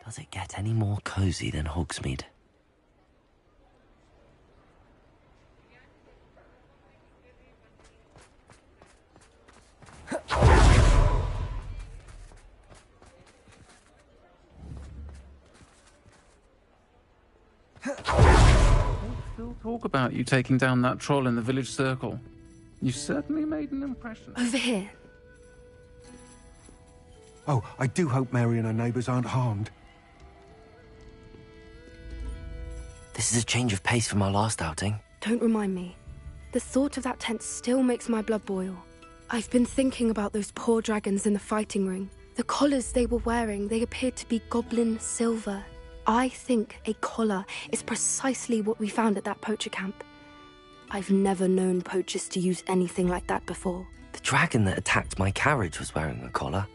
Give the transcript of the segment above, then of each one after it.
Does it get any more cozy than Hogsmeade? Still talk about you taking down that troll in the village circle. You certainly made an impression. Over here. Oh, I do hope Mary and her neighbours aren't harmed. This is a change of pace from our last outing. Don't remind me. The thought of that tent still makes my blood boil. I've been thinking about those poor dragons in the fighting ring. The collars they were wearing, they appeared to be goblin silver. I think a collar is precisely what we found at that poacher camp. I've never known poachers to use anything like that before. The dragon that attacked my carriage was wearing a collar,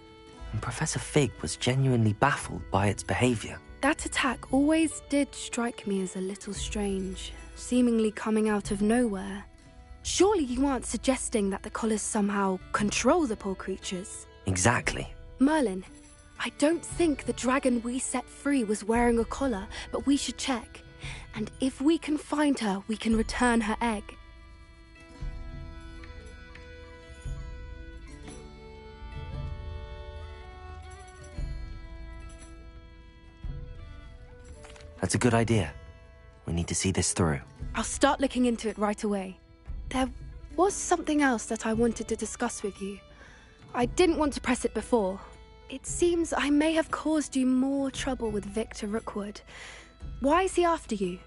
and Professor Fig was genuinely baffled by its behavior. That attack always did strike me as a little strange, seemingly coming out of nowhere. Surely you aren't suggesting that the collars somehow control the poor creatures? Exactly. Merlin, I don't think the dragon we set free was wearing a collar, but we should check. And if we can find her, we can return her egg. That's a good idea. We need to see this through. I'll start looking into it right away. There was something else that I wanted to discuss with you. I didn't want to press it before. It seems I may have caused you more trouble with Victor Rookwood. Why is he after you?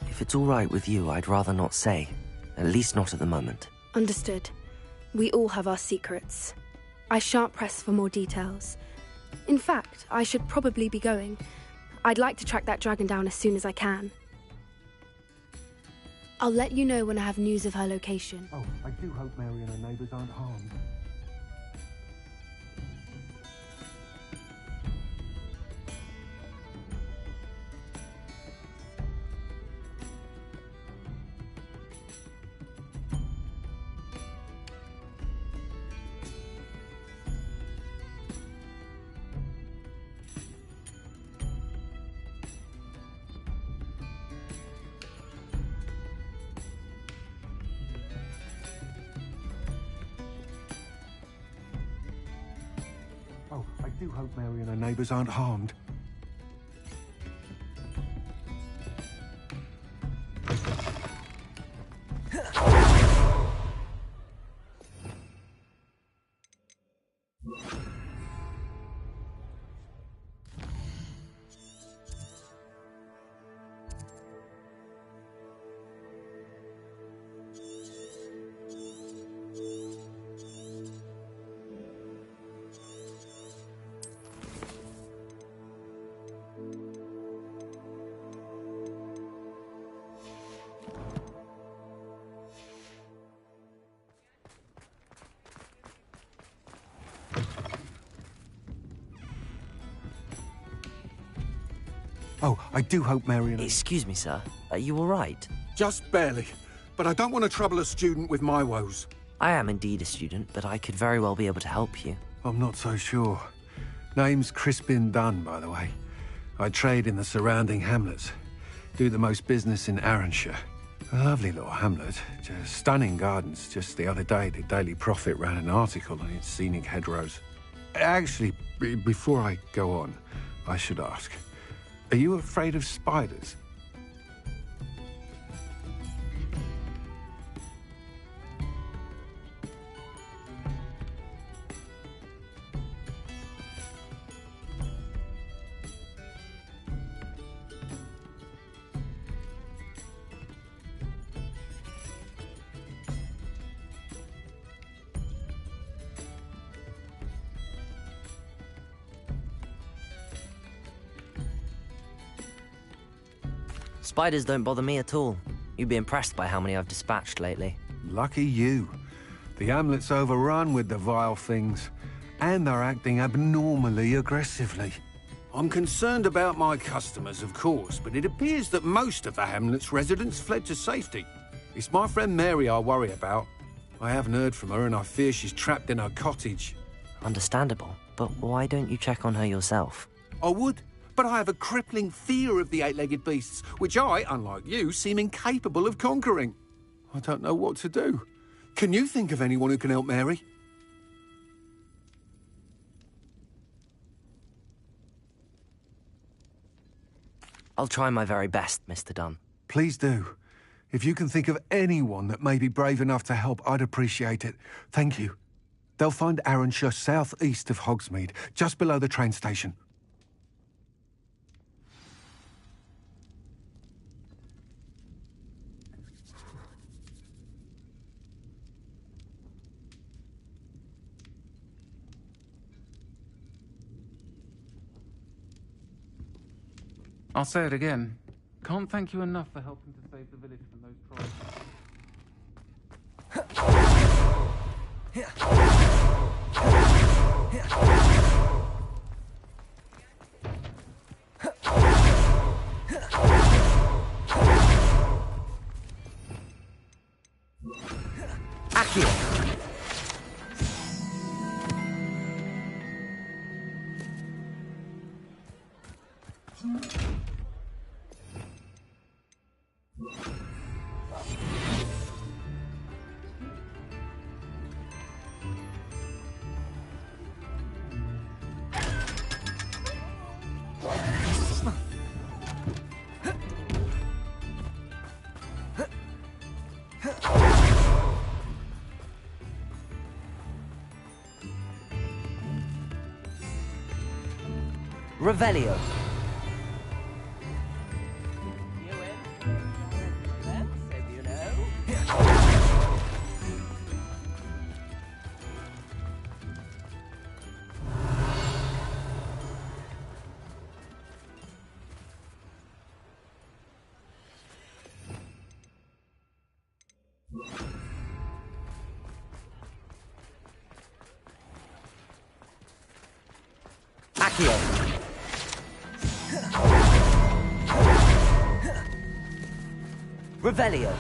If it's all right with you, I'd rather not say. At least not at the moment. Understood. We all have our secrets. I shan't press for more details. In fact, I should probably be going. I'd like to track that dragon down as soon as I can. I'll let you know when I have news of her location. Oh, I do hope Mary and her neighbours aren't harmed. Oh, I do hope Mary and her neighbours aren't harmed. Oh, I do hope Mary and... Excuse me, sir. Are you all right? Just barely. But I don't want to trouble a student with my woes. I am indeed a student, but I could very well be able to help you. I'm not so sure. Name's Crispin Dunn, by the way. I trade in the surrounding hamlets. Do the most business in Arranshire. A lovely little hamlet. Just stunning gardens. Just the other day, the Daily Prophet ran an article on its scenic hedgerows. Actually, before I go on, I should ask. Are you afraid of spiders? Spiders don't bother me at all. You'd be impressed by how many I've dispatched lately. Lucky you. The hamlet's overrun with the vile things, and they're acting abnormally aggressively. I'm concerned about my customers, of course, but it appears that most of the hamlet's residents fled to safety. It's my friend Mary I worry about. I haven't heard from her, and I fear she's trapped in her cottage. Understandable, but why don't you check on her yourself? I would, but I have a crippling fear of the eight-legged beasts, which I, unlike you, seem incapable of conquering. I don't know what to do. Can you think of anyone who can help Mary? I'll try my very best, Mr. Dunn. Please do. If you can think of anyone that may be brave enough to help, I'd appreciate it. Thank you. They'll find Arranshire southeast of Hogsmeade, just below the train station. I'll say it again. Can't thank you enough for helping to save the village from those trolls. Accio! Revelio. Accio. Revelio.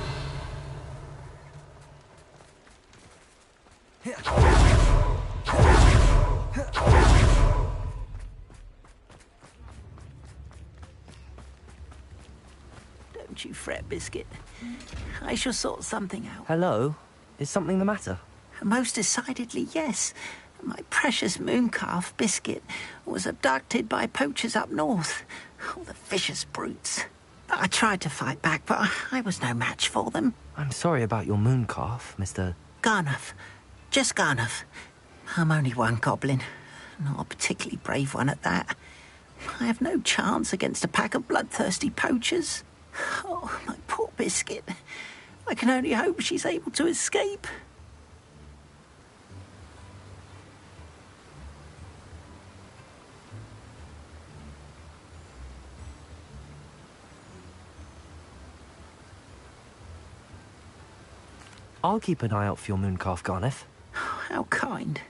Don't you fret, Biscuit. I shall sort something out. Hello? Is something the matter? Most decidedly, yes. My precious mooncalf, Biscuit, was abducted by poachers up north. Oh, the vicious brutes. I tried to fight back, but I was no match for them. I'm sorry about your mooncalf, Mr. Garnuff. Just Garnuff. I'm only one goblin. Not a particularly brave one at that. I have no chance against a pack of bloodthirsty poachers. Oh, my poor Biscuit. I can only hope she's able to escape. I'll keep an eye out for your mooncalf, Garneth. How kind.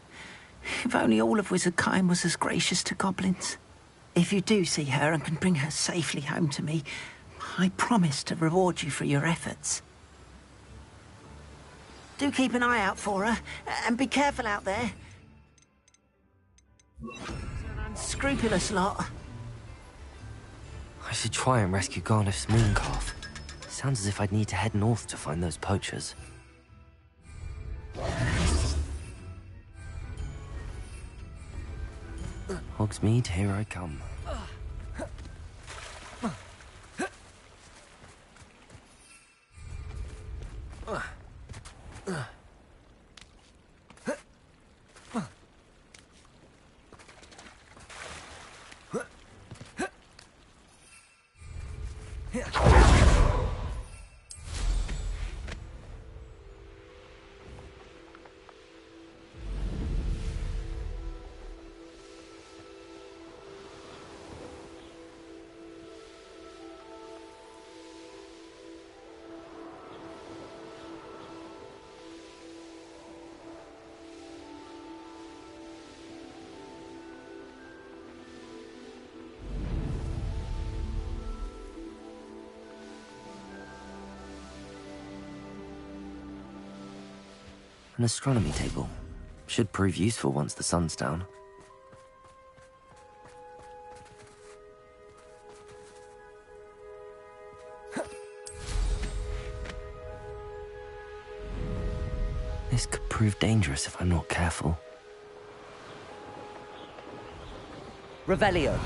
If only all of Wizardkind was as gracious to goblins. If you do see her and can bring her safely home to me, I promise to reward you for your efforts. Do keep an eye out for her, and be careful out there. It's an unscrupulous lot. I should try and rescue Garneth's mooncalf. Sounds as if I'd need to head north to find those poachers. Hogsmeade, here I come. An astronomy table. Should prove useful once the sun's down. This could prove dangerous if I'm not careful. Revelio.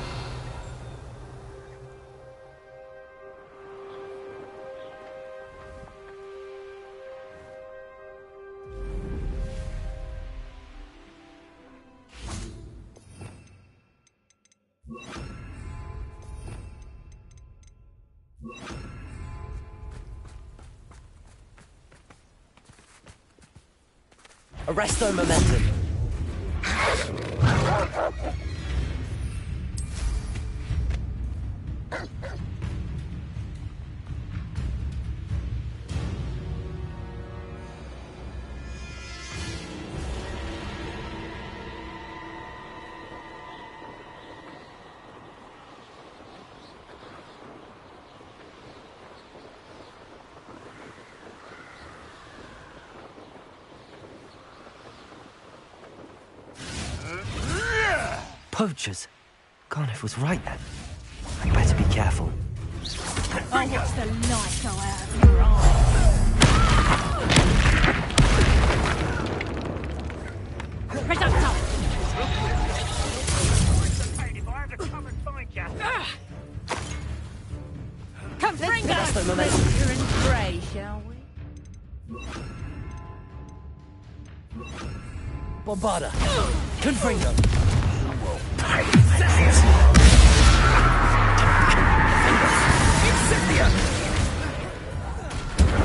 Arresto momentum. Poachers! Garniff was right then. I better be careful. Oh, watch the light go out of your eyes. Press up top. Come, bring us! You're in grey, shall we? Bombarda. Confringo.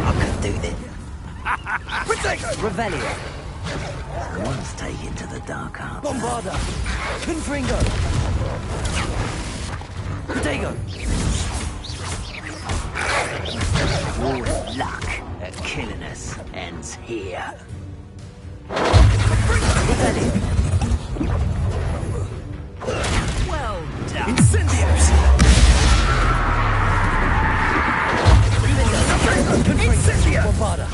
I could do this. Revelio. One's taken to the dark arts. Bombarda. Confringo. Protego. All luck at killing us ends here. Revelio. Well done. Incendios. Confringo. Bombarda.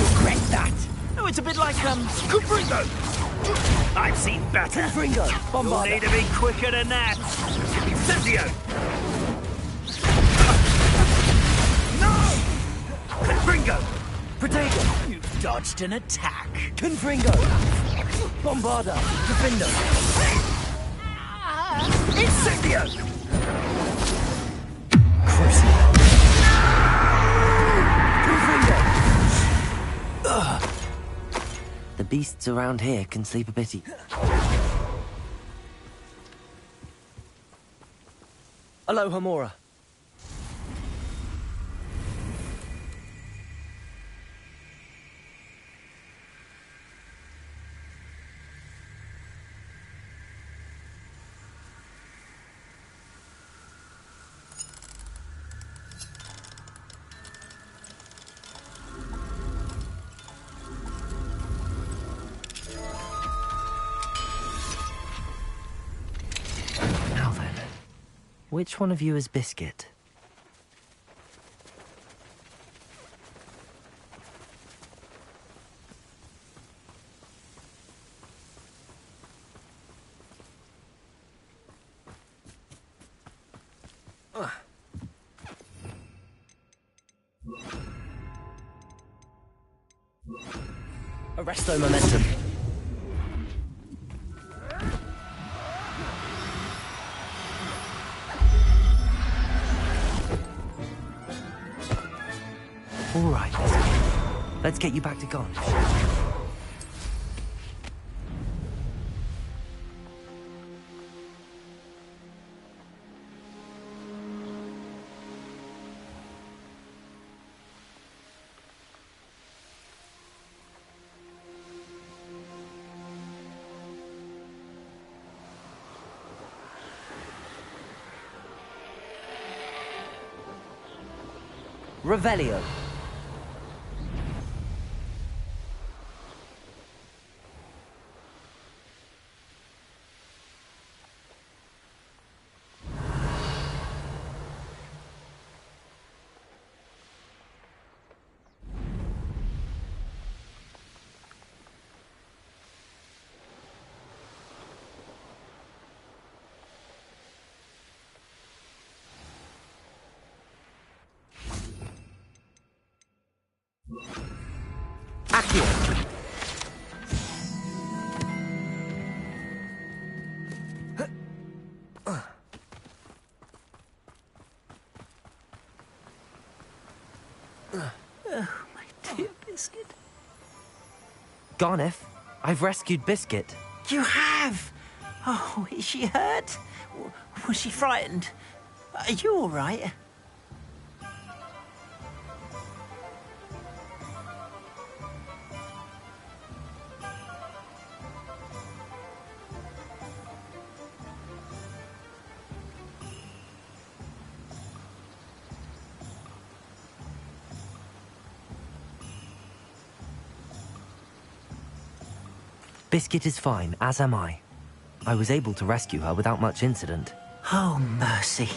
Regret that. Oh, it's a bit like, Confringo. I've seen better. Confringo. You'll Bombarda. need to be quicker than that. Incendio. No! Confringo. Protego. You've dodged an attack. Confringo. Bombarda. Defendo. Incendio. Crucible. Confringo. The beasts around here can sleep a bit. Aloha Mora. Now then, which one of you is Biscuit? Arresto momentum. All right, Biscuit. Let's get you back to Garnish. Revelio. Crucio. Dear Biscuit. Garneth, I've rescued Biscuit. You have? Oh, is she hurt? Was she frightened? Are you all right? Biscuit is fine, as am I. I was able to rescue her without much incident. Oh, mercy.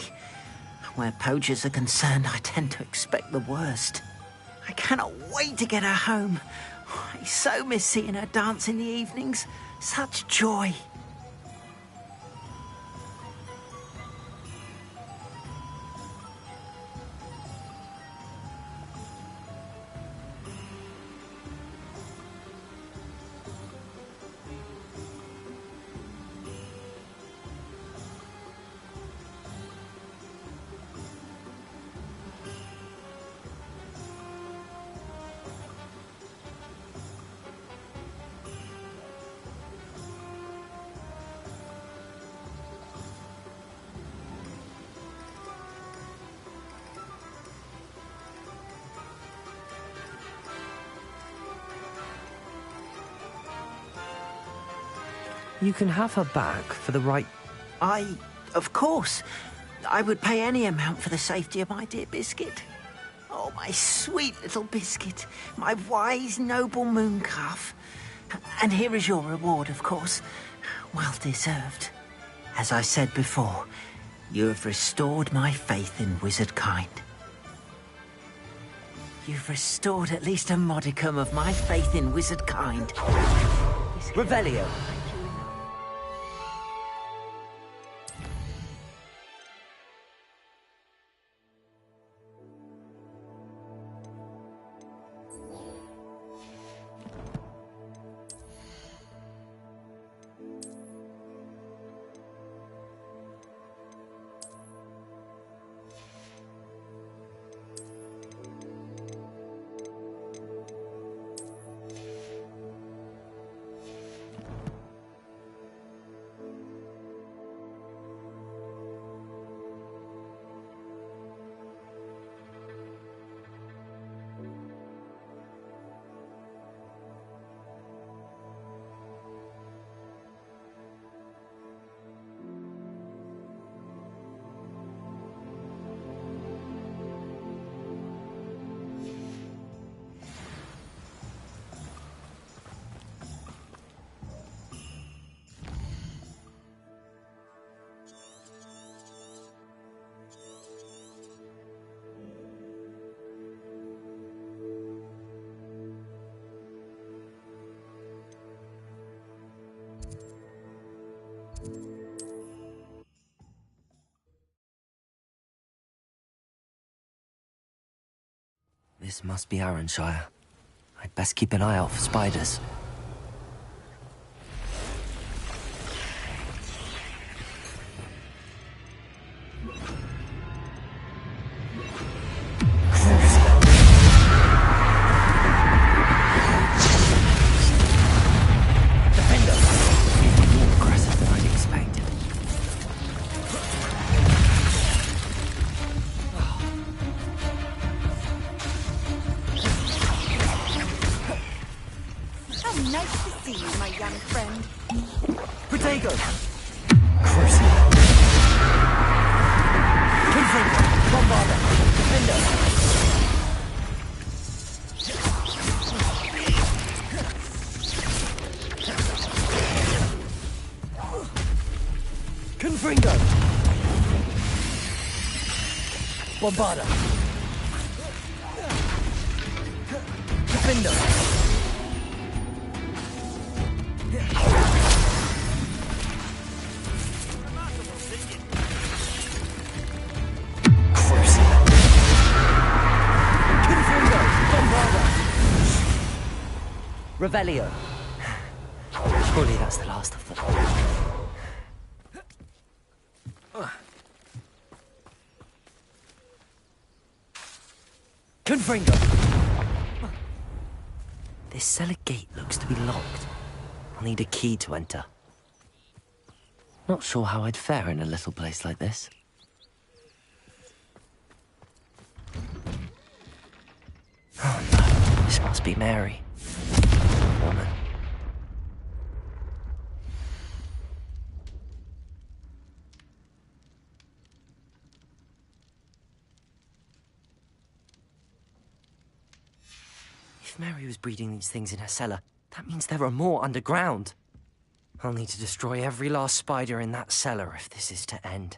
Where poachers are concerned, I tend to expect the worst. I cannot wait to get her home. I so miss seeing her dance in the evenings. Such joy. You can have her back for the right... Of course. I would pay any amount for the safety of my dear Biscuit. Oh, my sweet little Biscuit. My wise, noble moon calf. And here is your reward, of course. Well deserved. As I said before, you have restored my faith in wizard kind. You've restored at least a modicum of my faith in wizard kind. Revelio. This must be Arranshire. I'd best keep an eye out for spiders. Nice to see you, my young friend. Protego. Crucio. Confringo. Bombarda. Defender. Confringo. Bombarda. Defender. Revelio. Surely that's the last of them. Confringo. This cellar gate looks to be locked. I'll need a key to enter. Not sure how I'd fare in a little place like this. Oh no, this must be Mary. Woman. If Mary was breeding these things in her cellar, that means there are more underground. I'll need to destroy every last spider in that cellar if this is to end.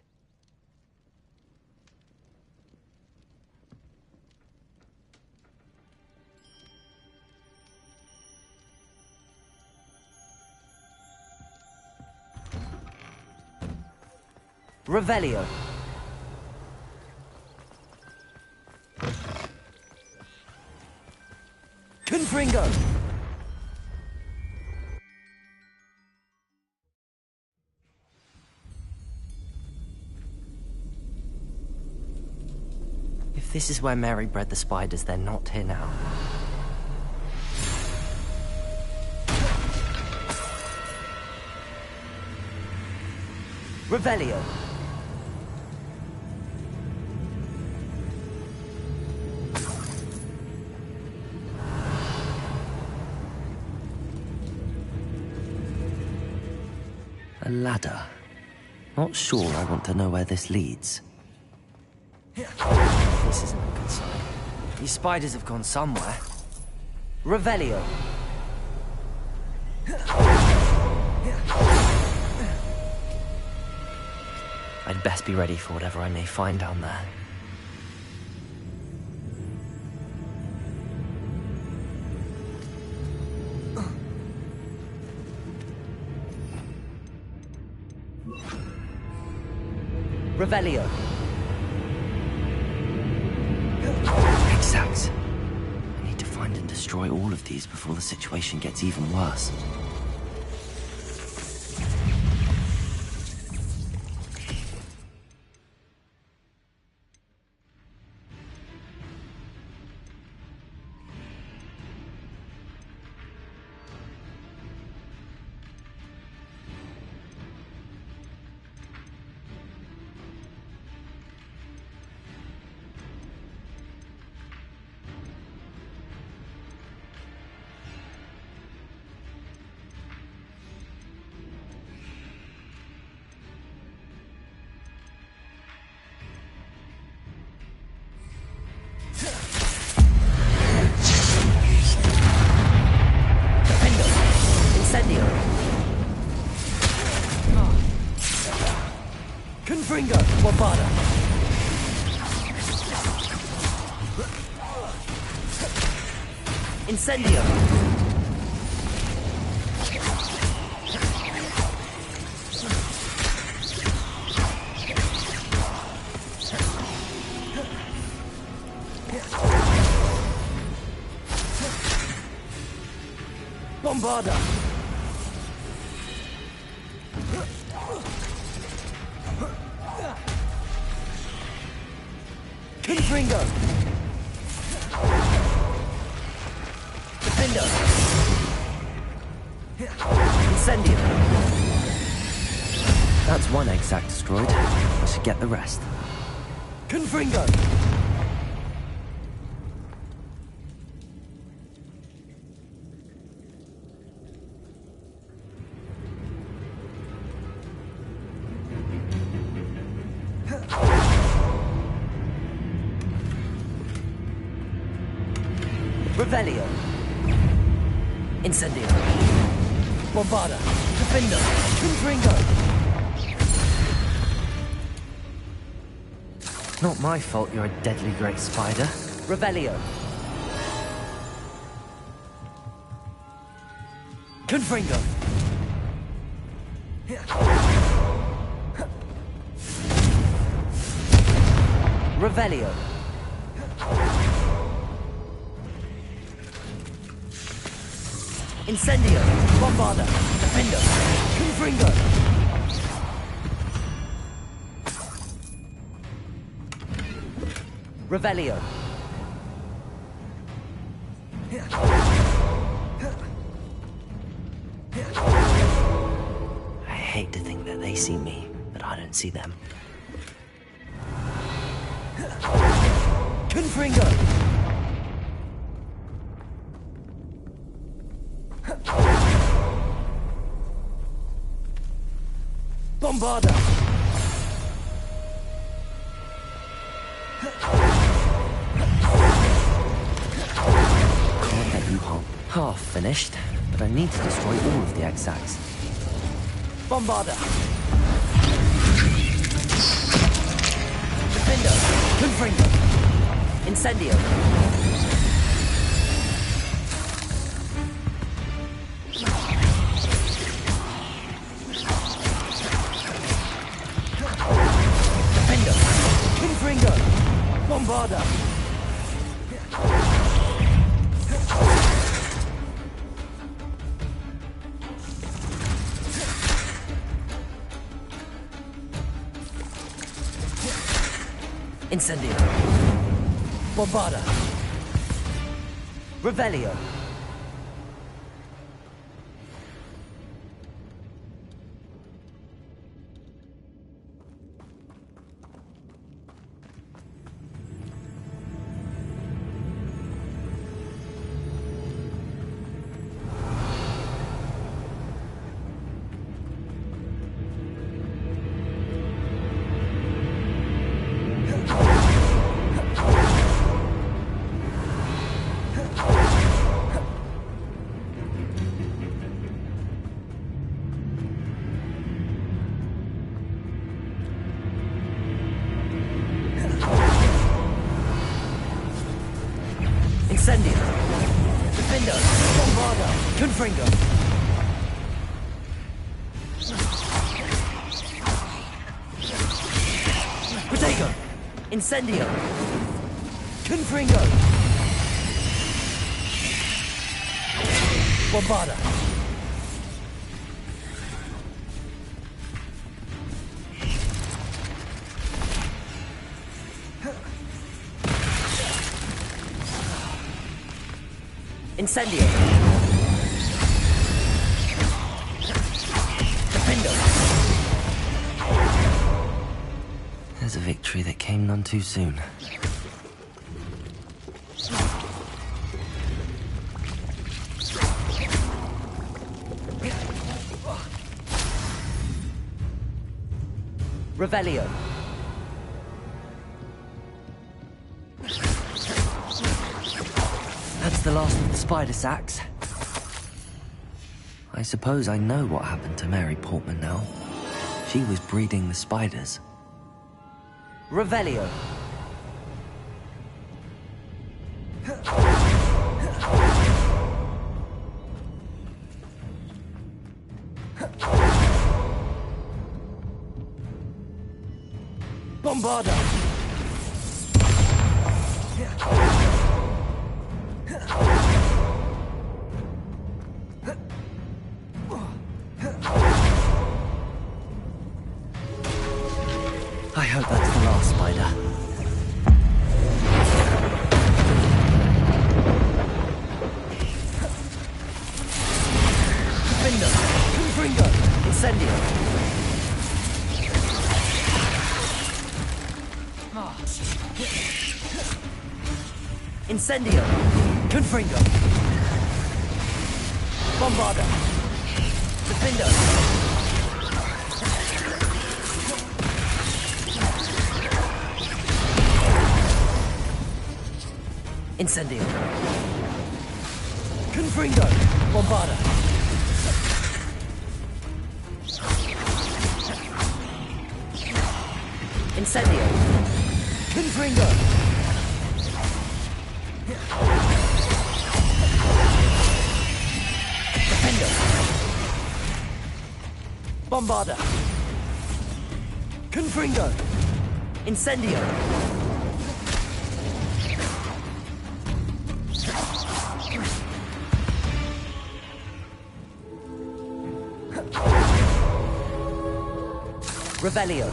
Revelio. Confringo. If this is where Mary bred the spiders, they're not here now. Revelio. A ladder. Not sure I want to know where this leads. This isn't a good sign. These spiders have gone somewhere. Revelio. I'd best be ready for whatever I may find down there. Revelio. Exact. I need to find and destroy all of these before the situation gets even worse. Confringo. Bombada. Incendio. Bombarda. Confringo. Defender. Incendio. That's one exact destroyed. I should get the rest. Confringo. Revelio. Incendio. Bombarda. Defender. Confringo. Not my fault you're a deadly great spider. Revelio. Confringo. Revelio. Incendio. Bombarda. Defender. Confringo. Revelio. I hate to think that they see me, but I don't see them. Confringo. Bombarda. Can't let you hold. Half finished, but I need to destroy all of the Exacs. Bombarda. Defender. Confringo. Incendio. Defender. Confringo. Bombarda. Incendio. Bombarda. Revelio. Incendio. Defender. Bombarda. Confringo. Protego. Incendio. Confringo. Bombarda. Incendio. Defender. There's a victory that came none too soon. Revelio. That's the last of the spider sacks. I suppose I know what happened to Mary Portman now. She was breeding the spiders. Revelio. Bombarda. I hope that's the last spider. Defender. Confringo. Incendio. Incendio. Confringo. Bombarda. Defender. Incendio. Confringo. Bombarda. Incendio. Confringo. Defender. Bombarda. Confringo. Incendio. Revelio.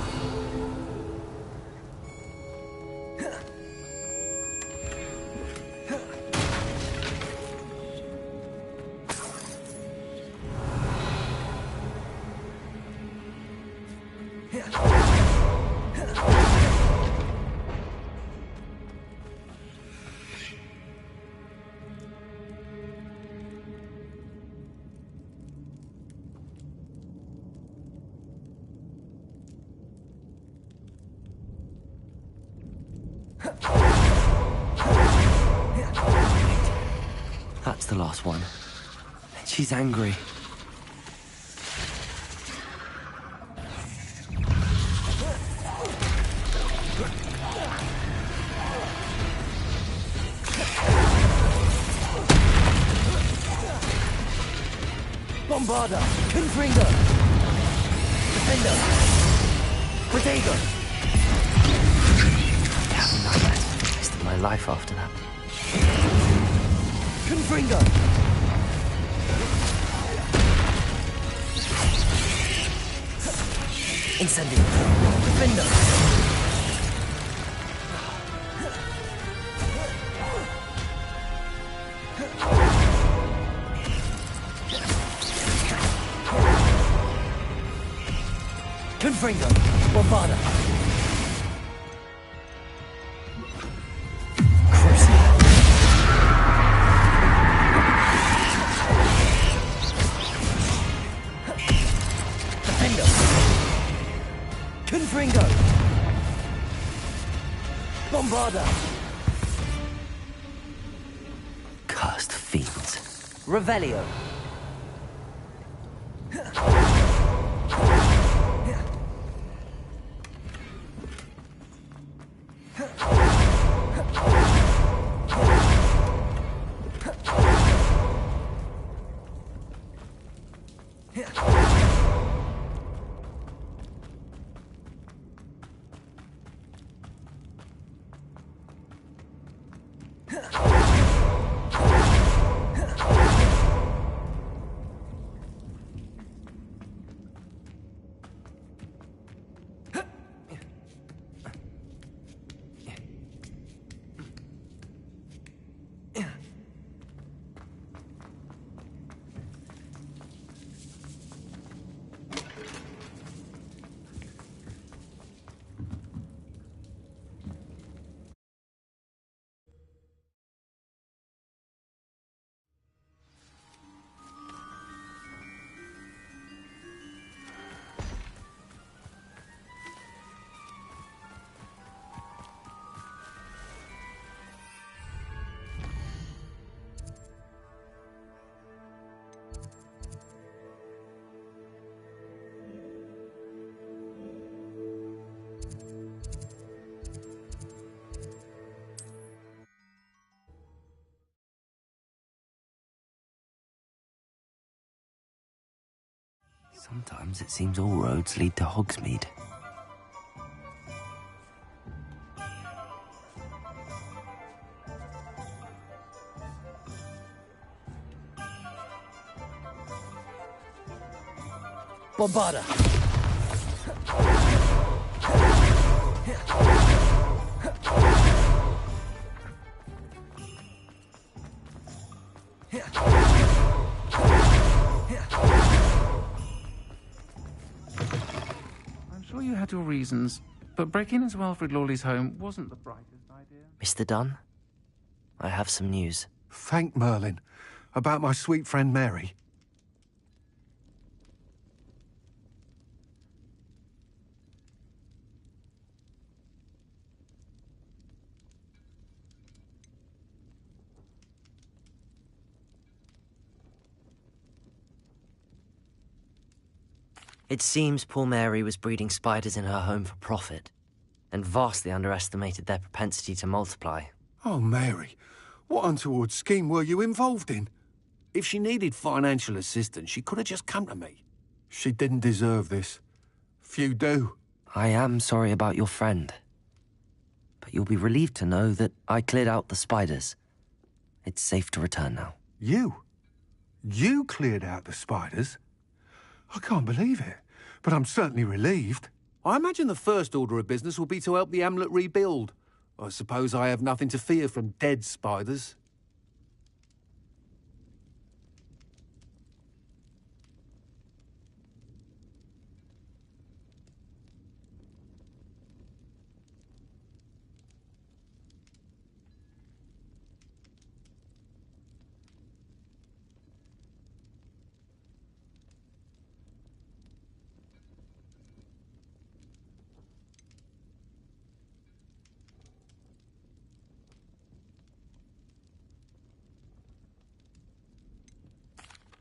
That's the last one. And she's angry. Bombarda. Confringo. Defender. Protego. Having nightmares for the rest of my life after that. Confringo. Incendio. Defender. Confringo. Bombarda. Confringo! Bombarda! Cursed fiends. Revelio! Sometimes it seems all roads lead to Hogsmeade. Bombarda! I'm sure you had your reasons, but breaking into Alfred Lawley's home wasn't the brightest idea. Mr. Dunn, I have some news. Thank Merlin. About my sweet friend Mary. It seems poor Mary was breeding spiders in her home for profit, and vastly underestimated their propensity to multiply. Oh, Mary, what untoward scheme were you involved in? If she needed financial assistance, she could have just come to me. She didn't deserve this. Few do. I am sorry about your friend, but you'll be relieved to know that I cleared out the spiders. It's safe to return now. You? You cleared out the spiders? I can't believe it, but I'm certainly relieved. I imagine the first order of business will be to help the Hamlet rebuild. I suppose I have nothing to fear from dead spiders.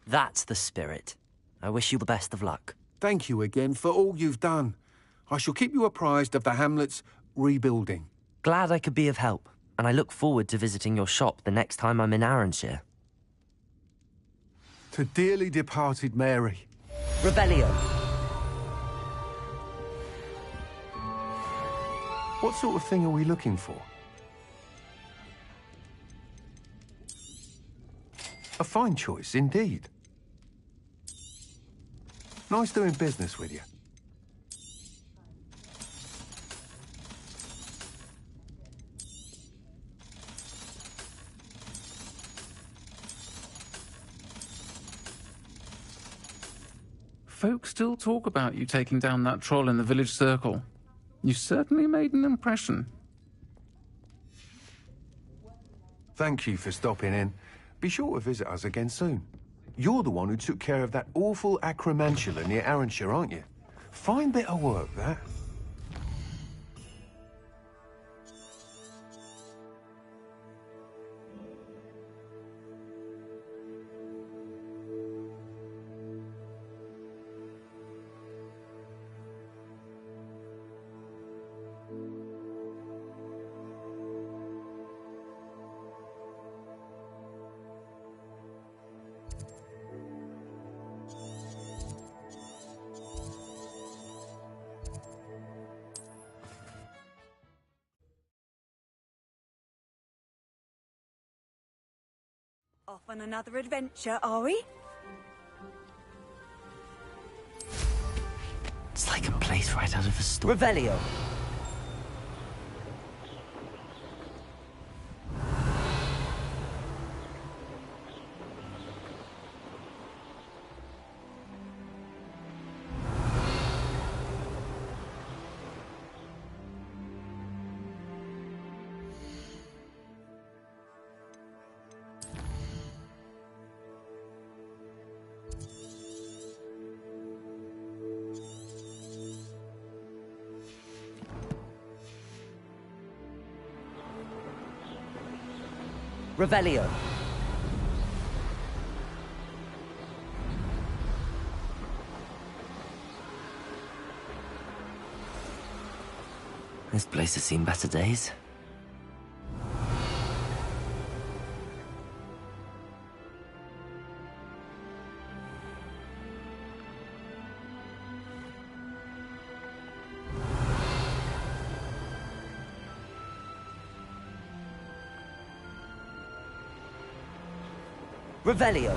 That's the spirit. I wish you the best of luck. Thank you again for all you've done. I shall keep you apprised of the Hamlet's rebuilding. Glad I could be of help, and I look forward to visiting your shop the next time I'm in Arranshire. To dearly departed Mary. Revelio. What sort of thing are we looking for? A fine choice, indeed. Nice doing business with you. Folk still talk about you taking down that troll in the village circle. You certainly made an impression. Thank you for stopping in. Be sure to visit us again soon. You're the one who took care of that awful acromantula near Arranshire, aren't you? Fine bit of work, that. Off on another adventure, are we? It's like a place right out of a story. Revelio. Revelio. This place has seen better days. Revelio.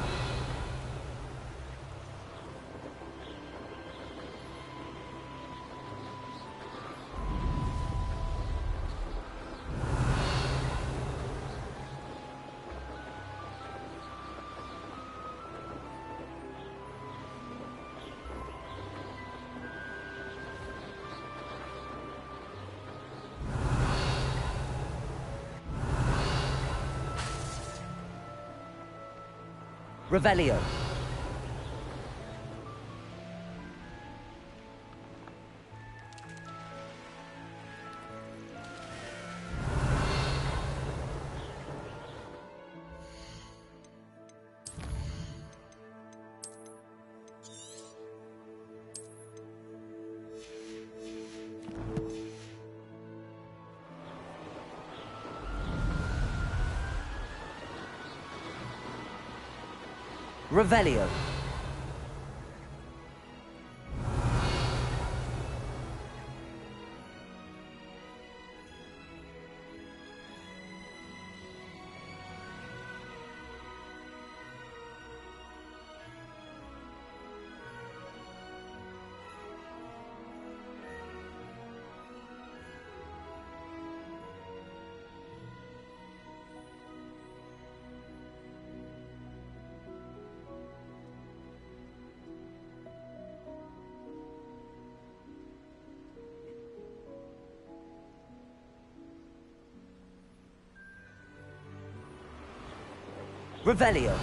Revelio. Revelio. Revelio.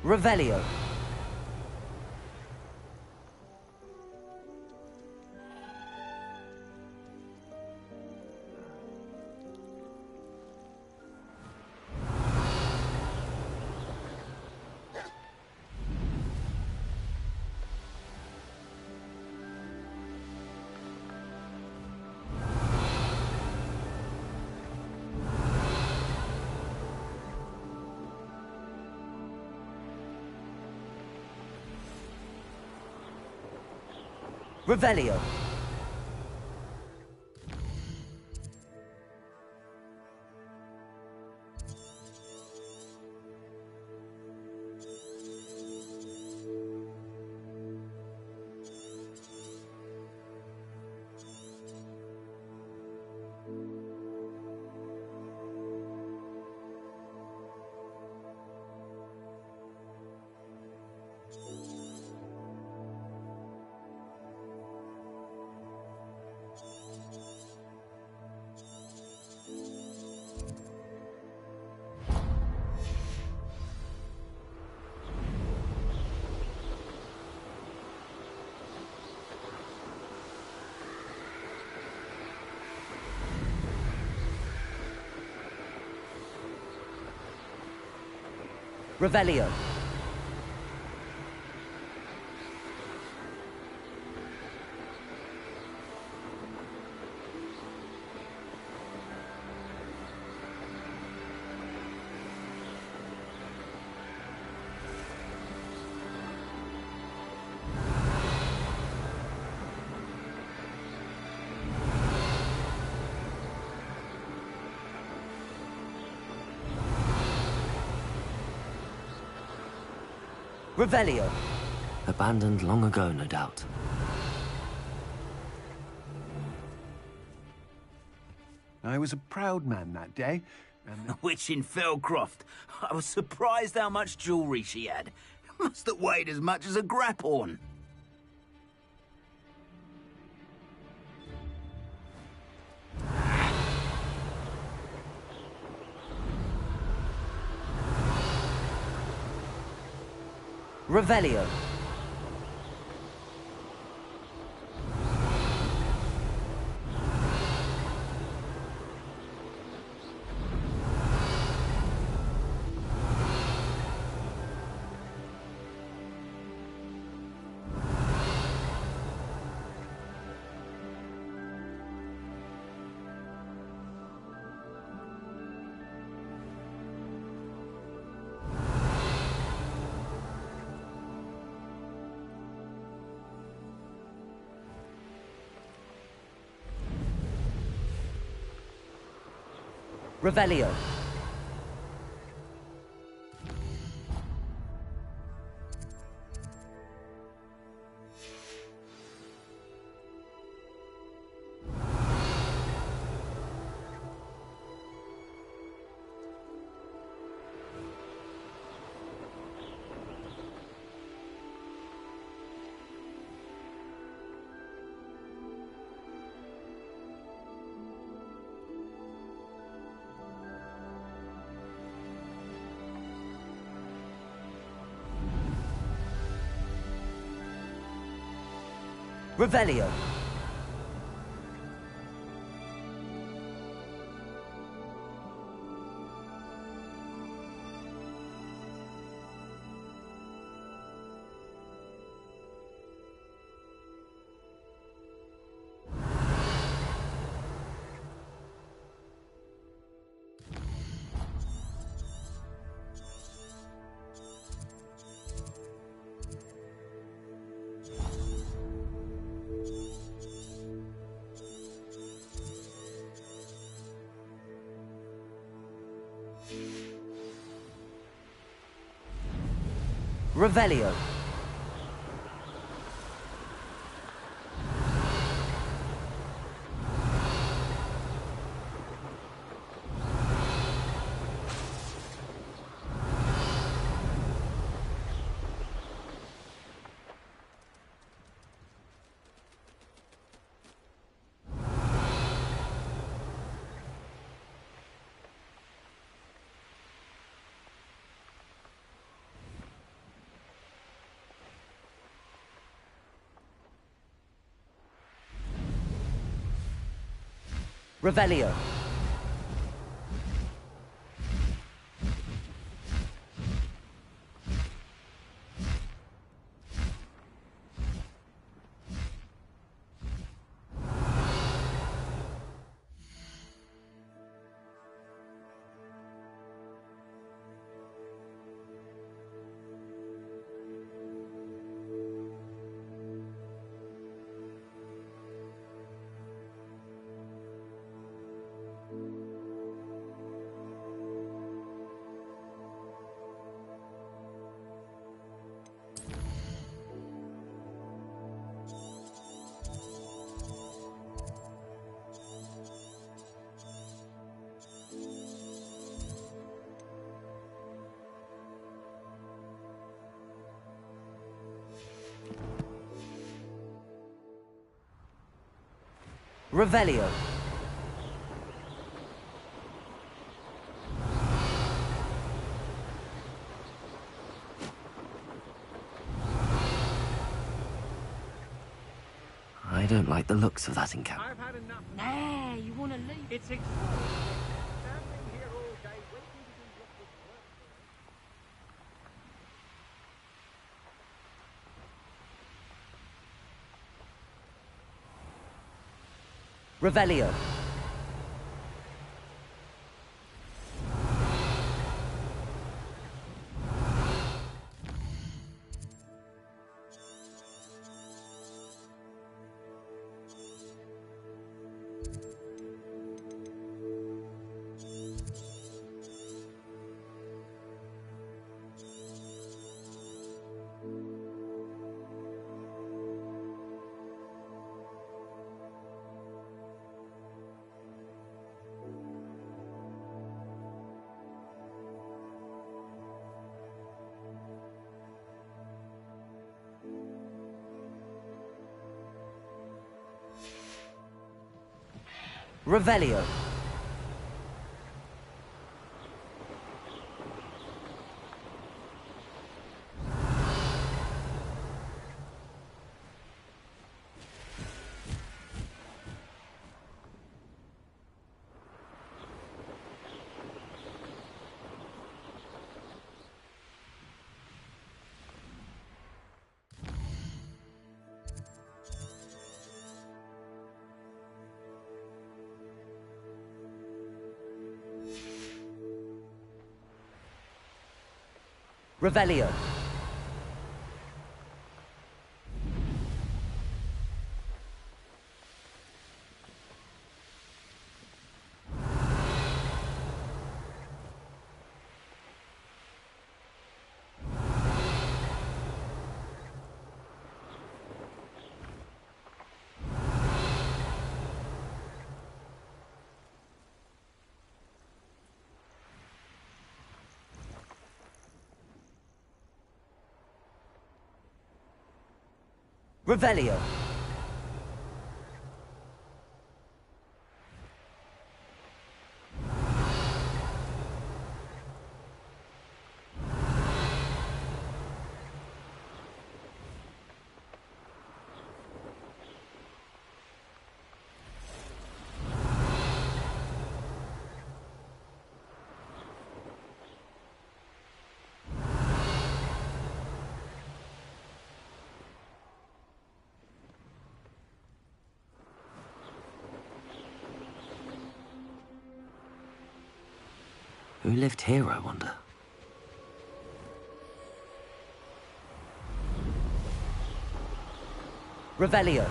Revelio. Revelio. Revelio. Revelio. Abandoned long ago, no doubt. I was a proud man that day, and The witch in Felcroft. I was surprised how much jewellery she had. Must have weighed as much as a grapphorn. Revelio. Revelio. Revelio. Revelio. Revelio. Revelio. I don't like the looks of that encampment. I've had enough. Nah, you want to leave? It's exhausting. Standing here all day waiting to do what was work. Revelio. Revelio. Revelio. Revelio. Who lived here, I wonder? Revelio.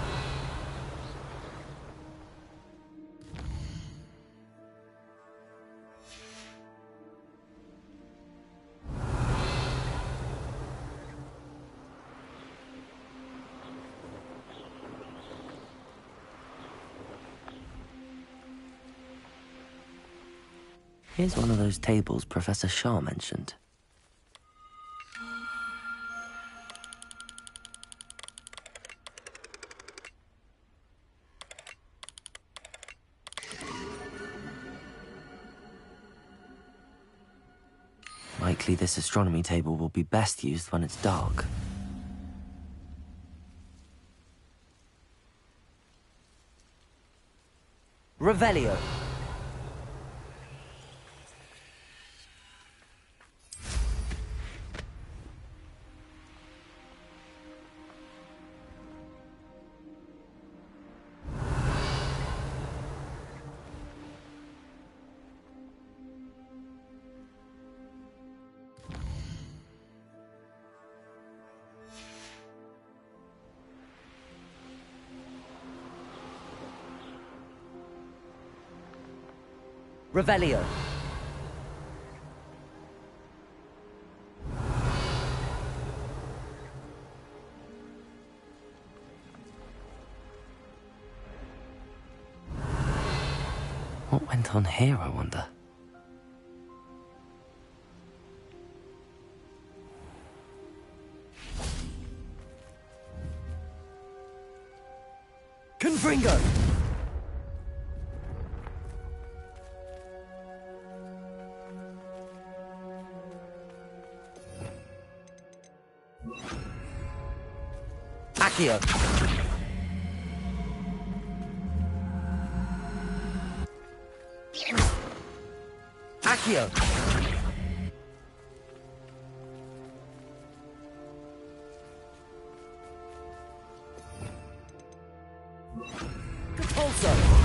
Here's one of those tables Professor Shaw mentioned. Likely this astronomy table will be best used when it's dark. Revelio. Revelio. What went on here, I wonder? Confringo. Accio. Accio. Capulso.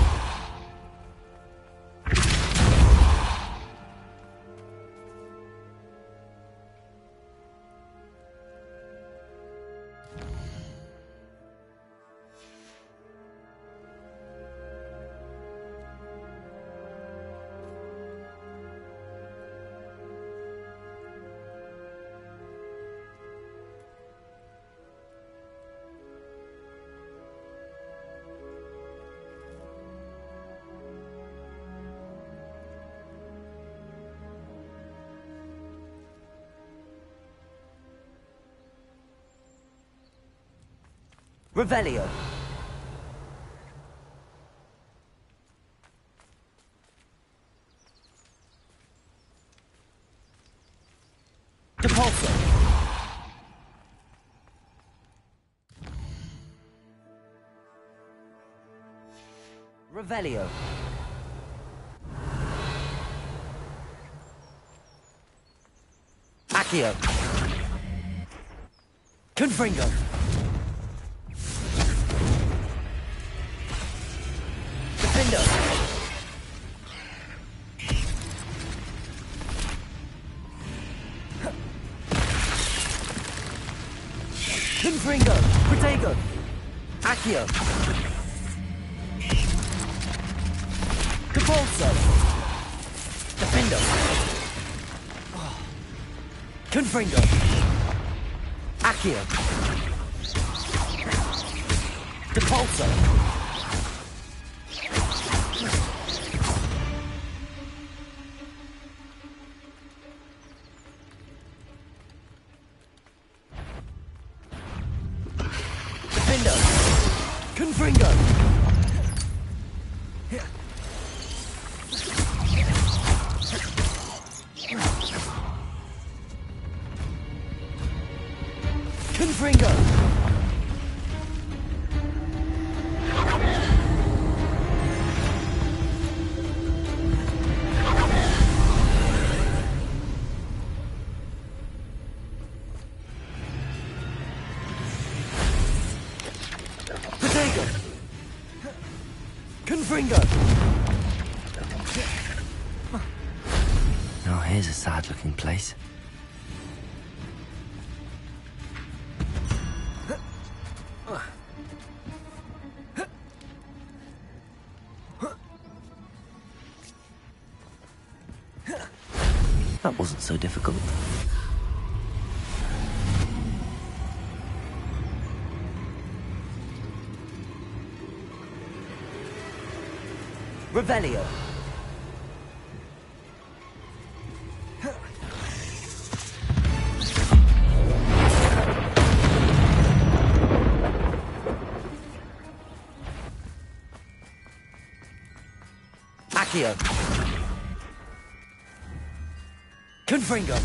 Revelio. Depulso. Revelio. Accio. Confringo. Defendo. Confringo. Protego. Accio. Capulso. Defendo. Confringo. Accio. Depulso. Defendo. Confringo. Confringo. Protego. Confringo. Oh, here's a sad-looking place. That wasn't so difficult. Revelio. Confringo. Confringo.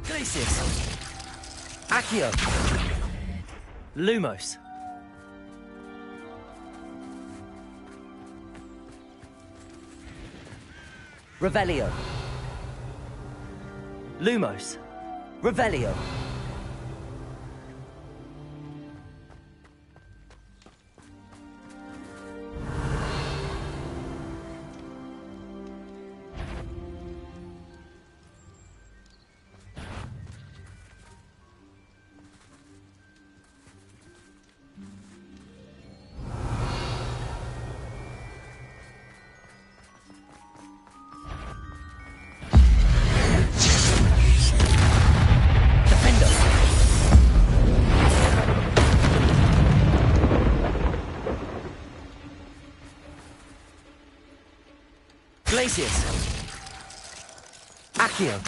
Glacius. Accio. Lumos. Revelio. Lumos. Revelio. Glacius. Accio.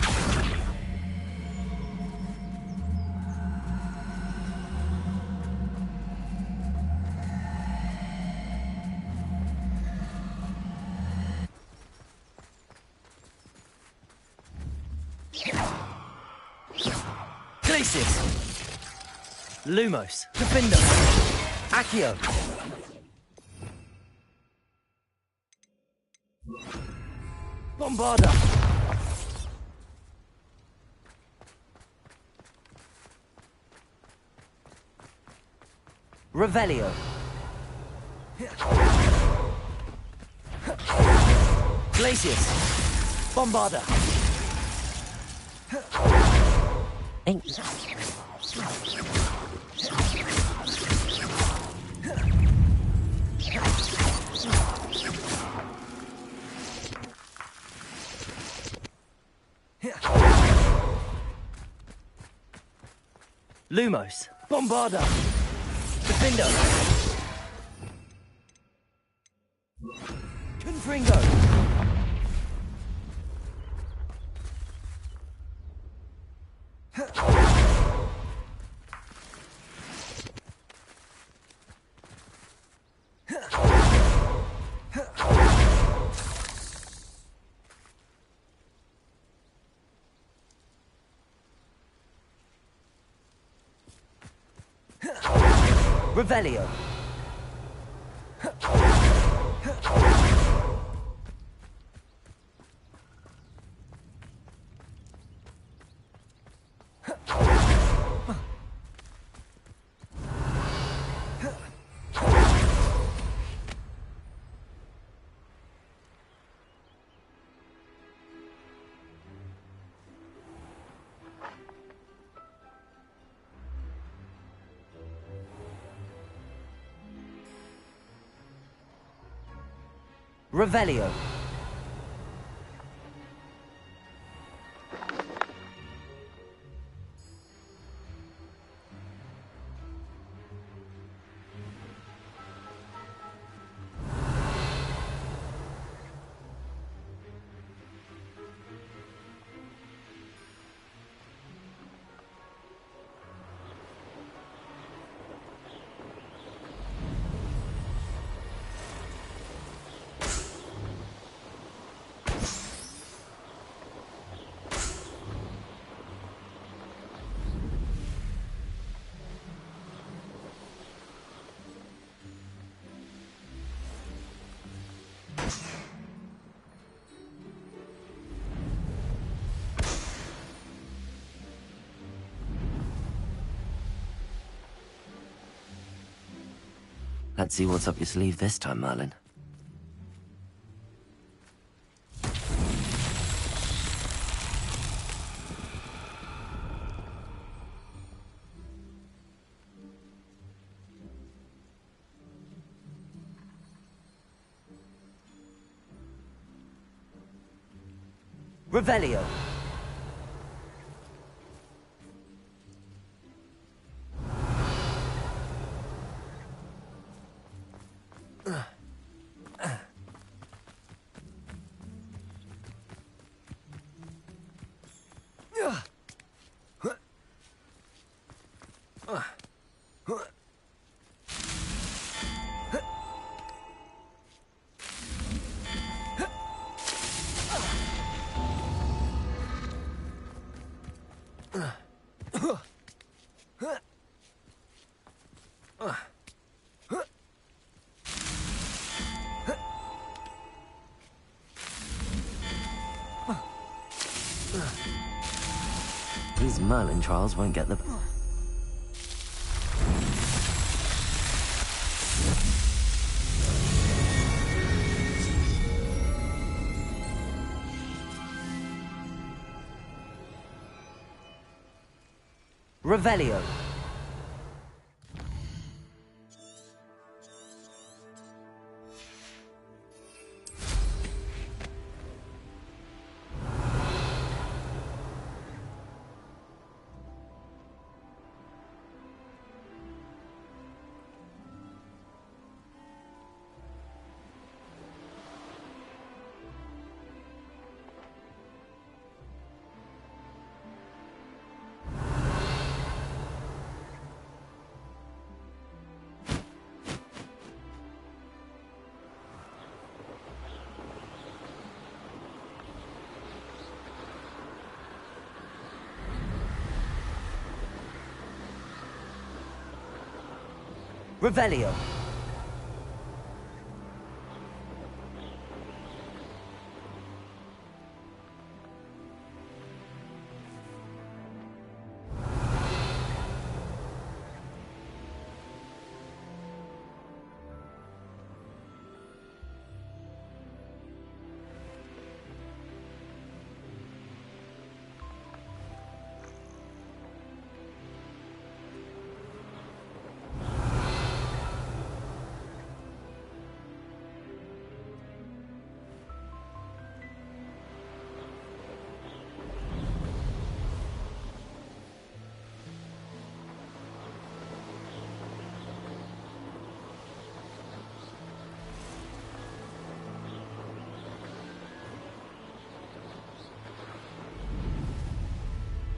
Glacius. Lumos. Defendo. Accio. Bombarda! Revelio. Glacius. Bombarda. Lumos. Bombarda. Defendo. Confringo. Revelio. Revelio. Let's see what's up your sleeve this time, Merlin. Revelio. These Merlin trials won't get the... Revelio. Revelio.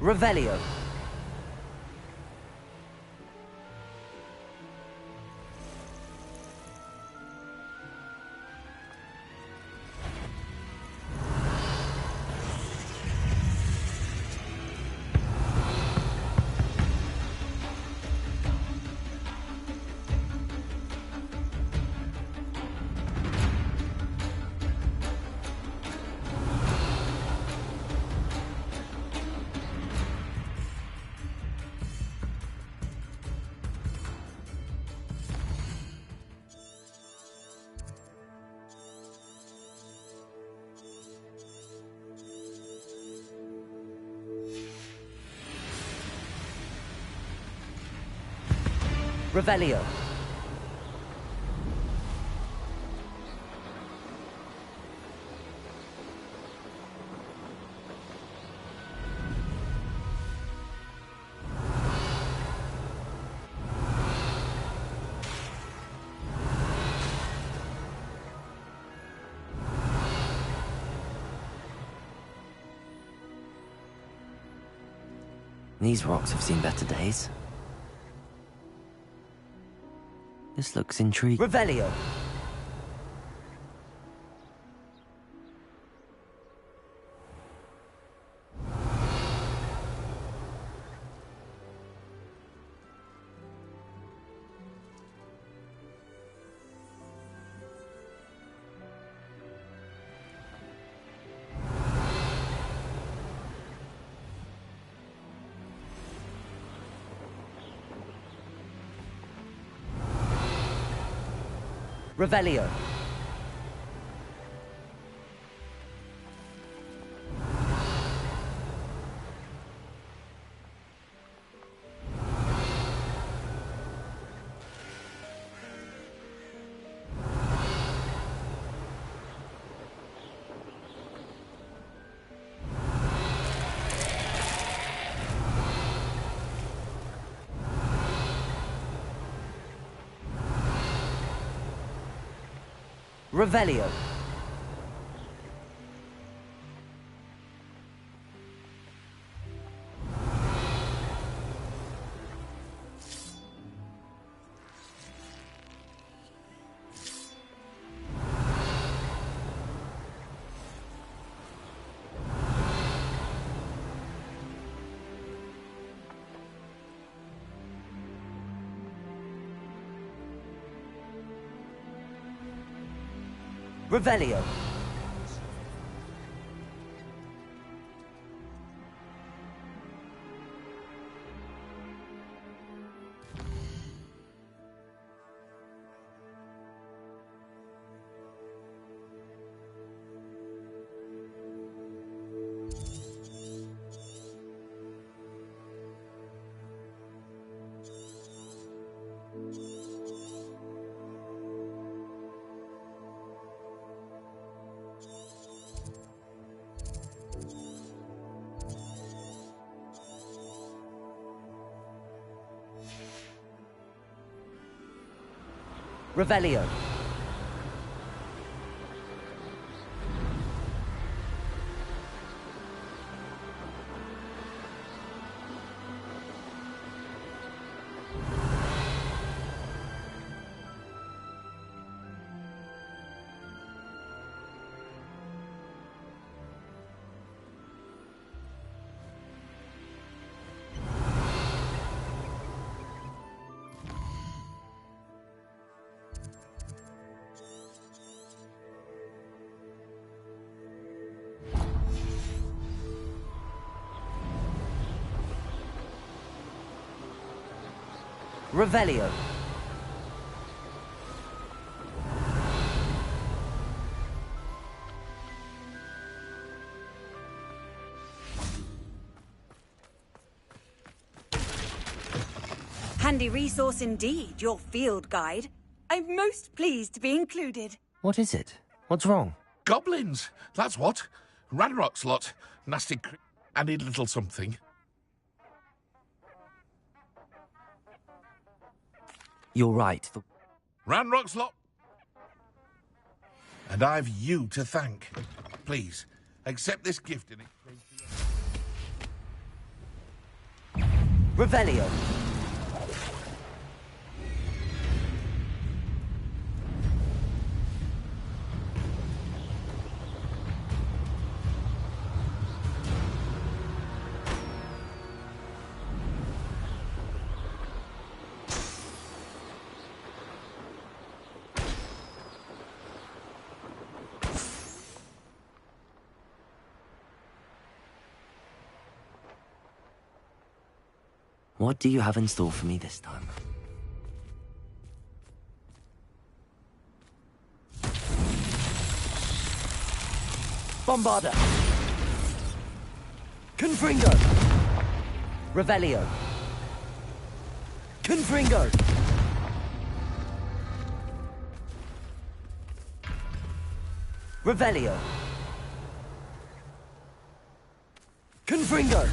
Revelio. Revelio. These rocks have seen better days. This looks intriguing. Revelio. Revelio. Revelio. Revelio. Revelio. Revelio. Handy resource indeed, your field guide. I'm most pleased to be included. What is it? What's wrong? Goblins, that's what. Ranrock's lot. Nasty I need a little something. You're right. Ranrock's lot. And I've you to thank. Please, accept this gift in exchange. Revelio. What do you have in store for me this time? Bombarda. Confringo. Revelio. Confringo. Revelio. Confringo.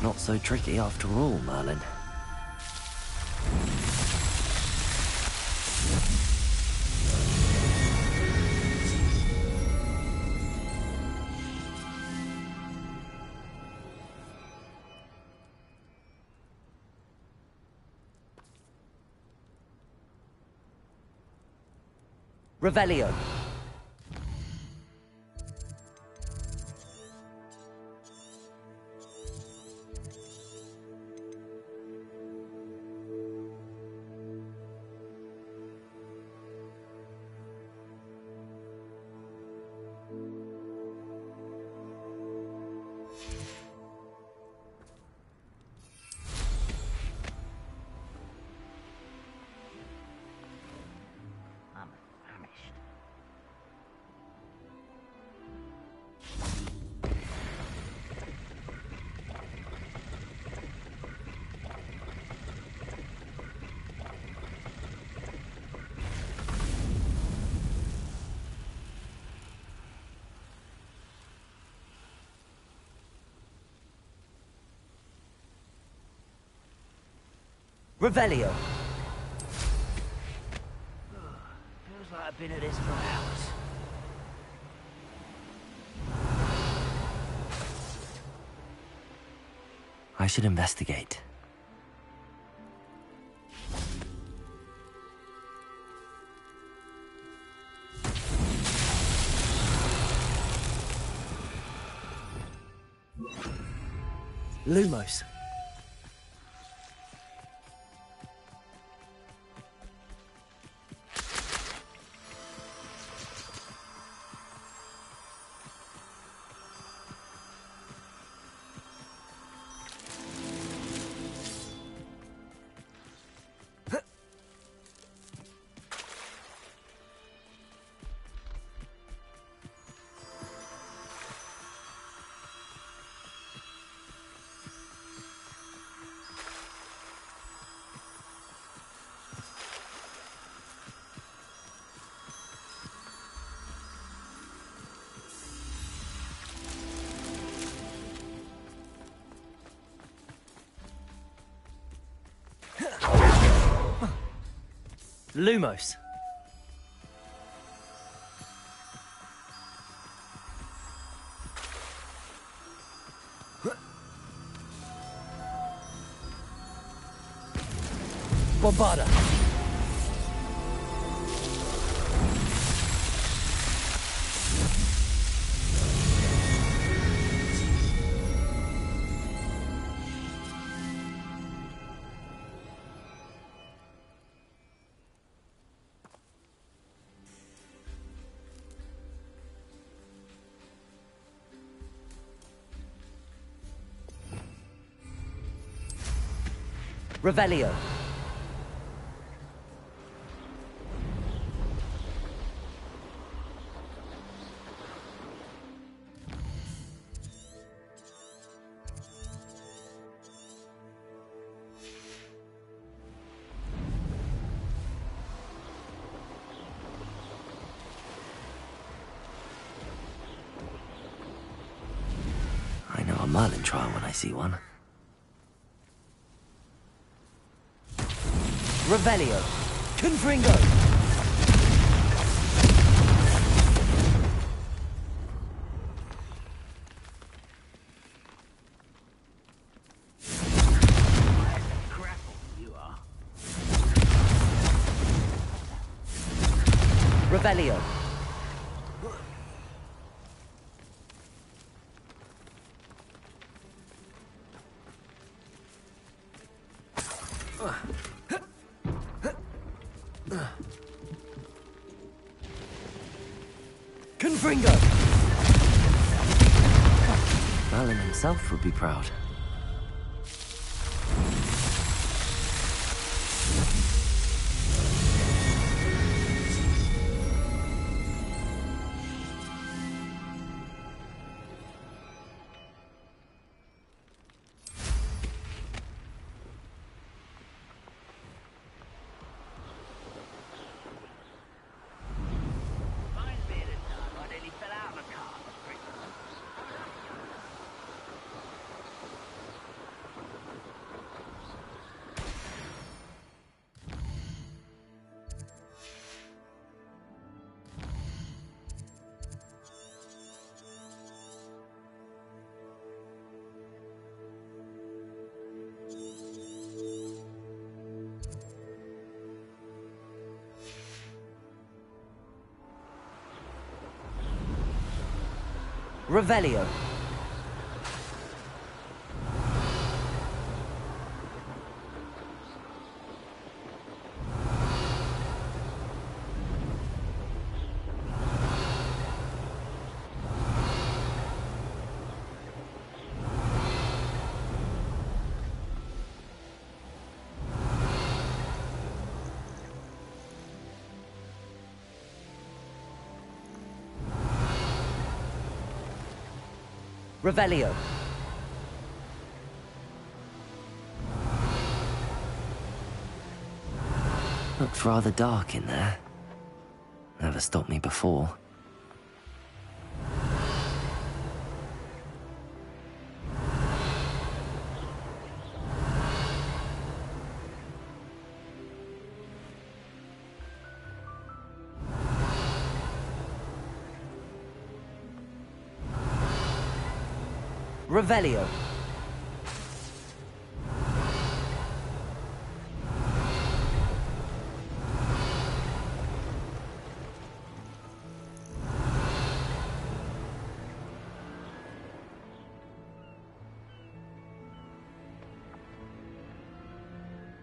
Not so tricky after all, Merlin. Revelio. I'm famished. Revelio. Feels like I've been at this for hours. I should investigate. Lumos. Lumos. Bombarda. Revelio. I know a Merlin trial when I see one. Revelio. Confringo. You are. Revelio. Confringo. Merlin himself would be proud. Revelio. Revelio. Looks rather dark in there. Never stopped me before. Revelio.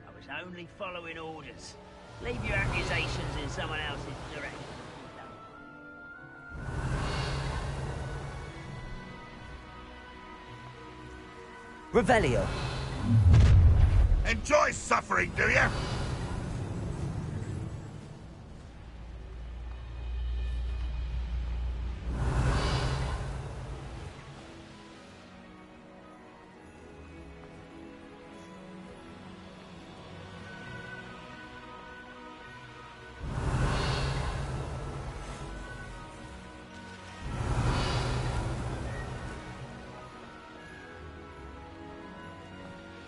I was only following orders. Leave your accusations in someone else's direction. Revelio. Enjoy suffering, do you?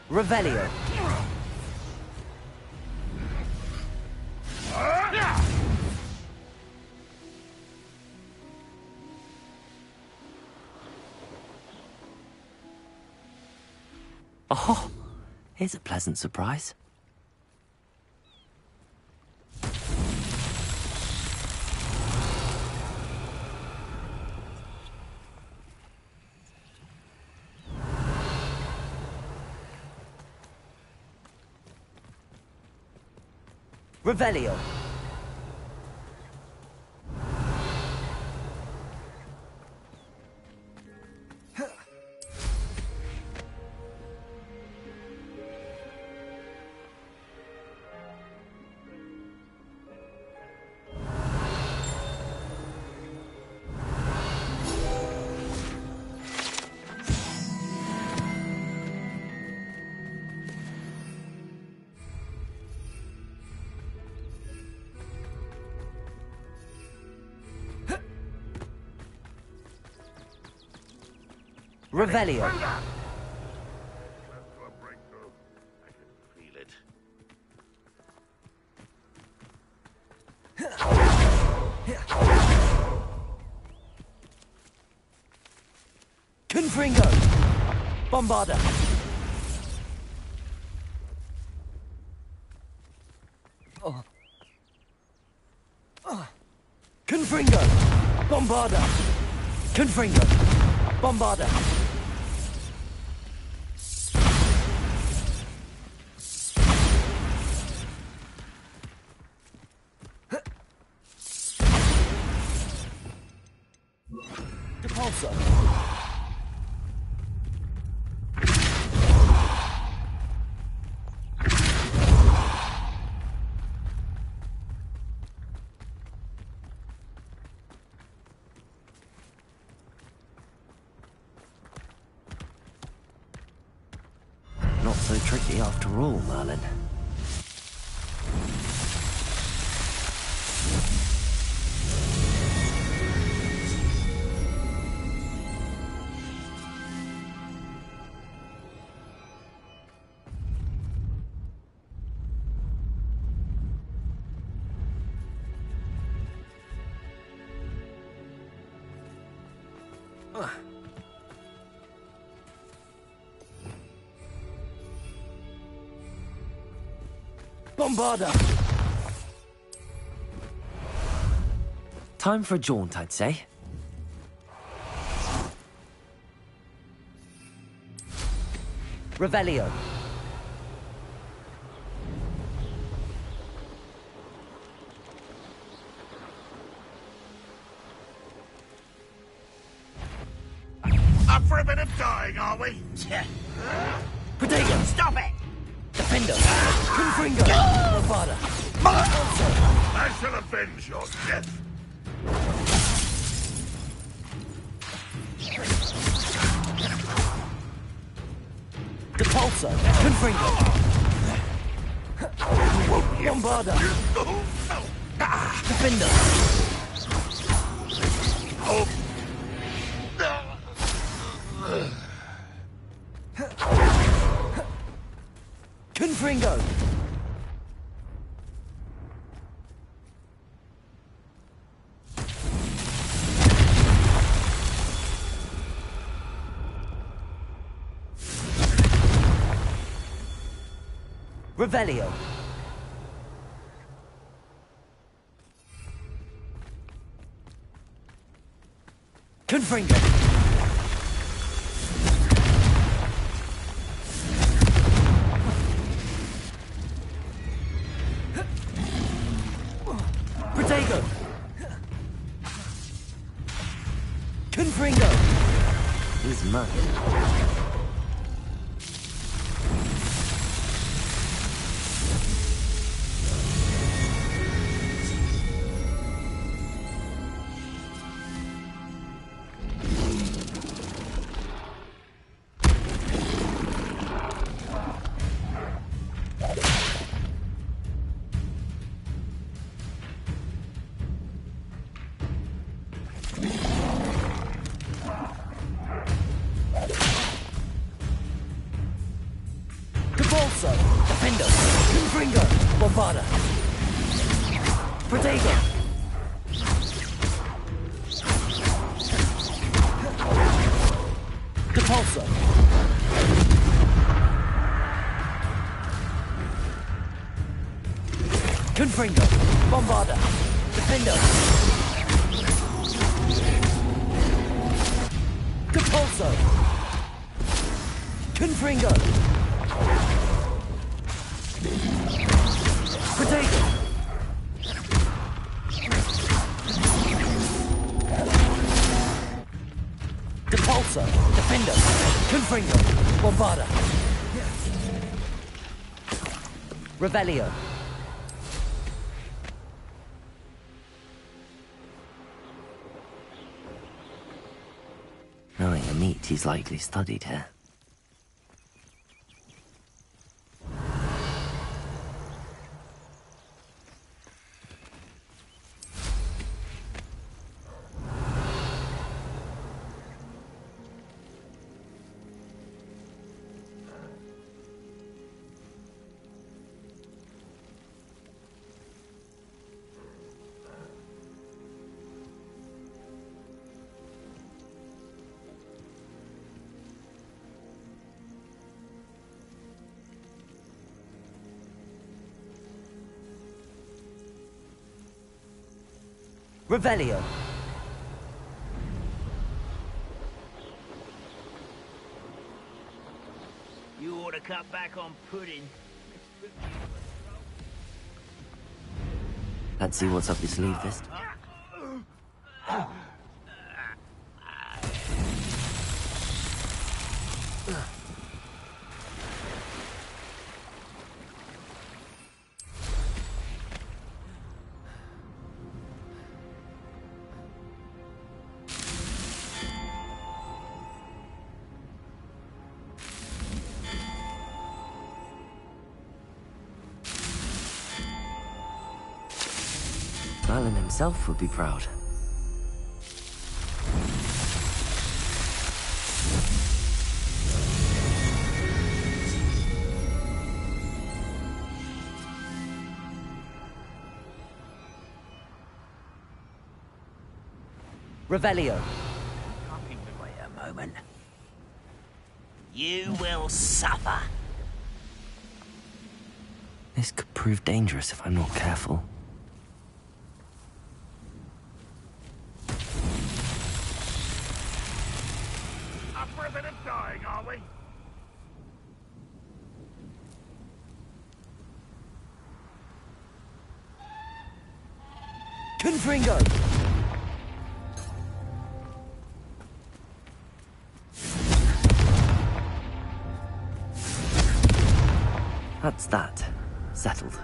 Revelio. Oh, here's a pleasant surprise. Revelio. Revelio. Close to a breakthrough. I can feel it. Confringo. Bombarda. Confringo. Bombarda. Confringo. Bombarda. Depulso. Not so tricky after all, Merlin. Bombarda. Time for a jaunt, I'd say. Revelio. Up for a bit of dying, are we? Protego. Stop it! Defender. Confringo. Bombarda. I shall avenge your death. Depulso. Confringo. Bombarda. Defender. Oh. Confringo. Revelio. Confringo. Protego. Confringo. He's mine. Depulso. Defender. Confringo. Bombarda. Protego. Depulso. Confringo. Bombarda. Defender. Capulso. Confringo. Protego. Capulso. Defender. Confringo. Bombarda. Revelio. Knowing the meat, he's likely studied here. Revelio. You ought to cut back on pudding. Let's see what's up your sleeve, Fist. Merlin himself would be proud. Revelio. Wait a moment. You will suffer. This could prove dangerous if I'm not careful. Up for a bit of dying, are we? Confringo. That's that. Settled.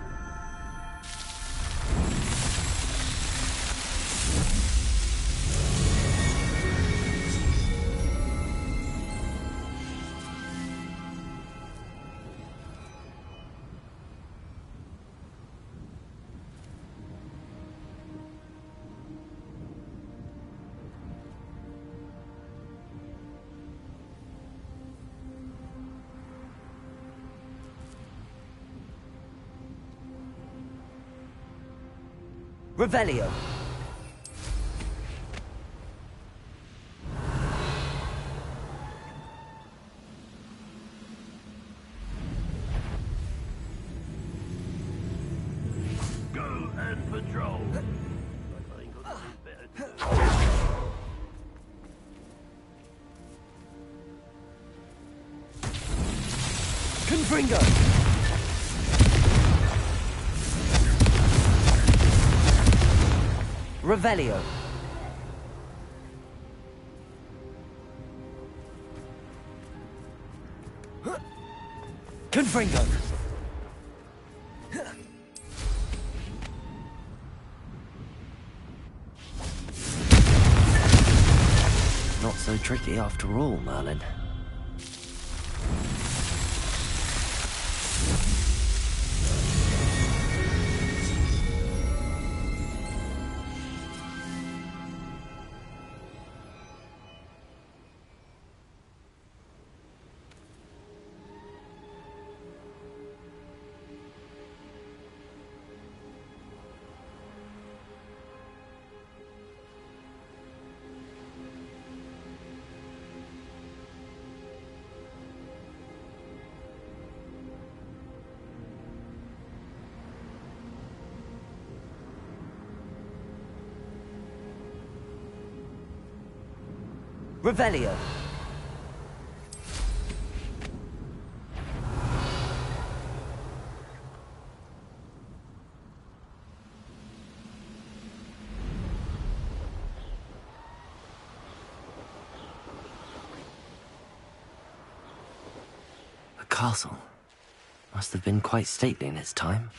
Revelio. Go and patrol. Confringo. Revelio. Confringo. Not so tricky after all, Merlin. Revelio. The castle must have been quite stately in its time.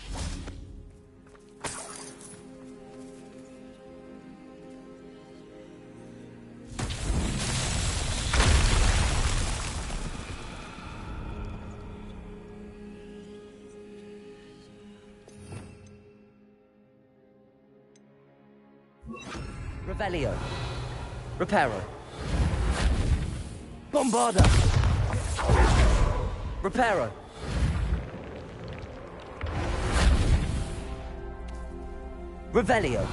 Revelio. Reparo. Bombarda. Reparo. Revelio.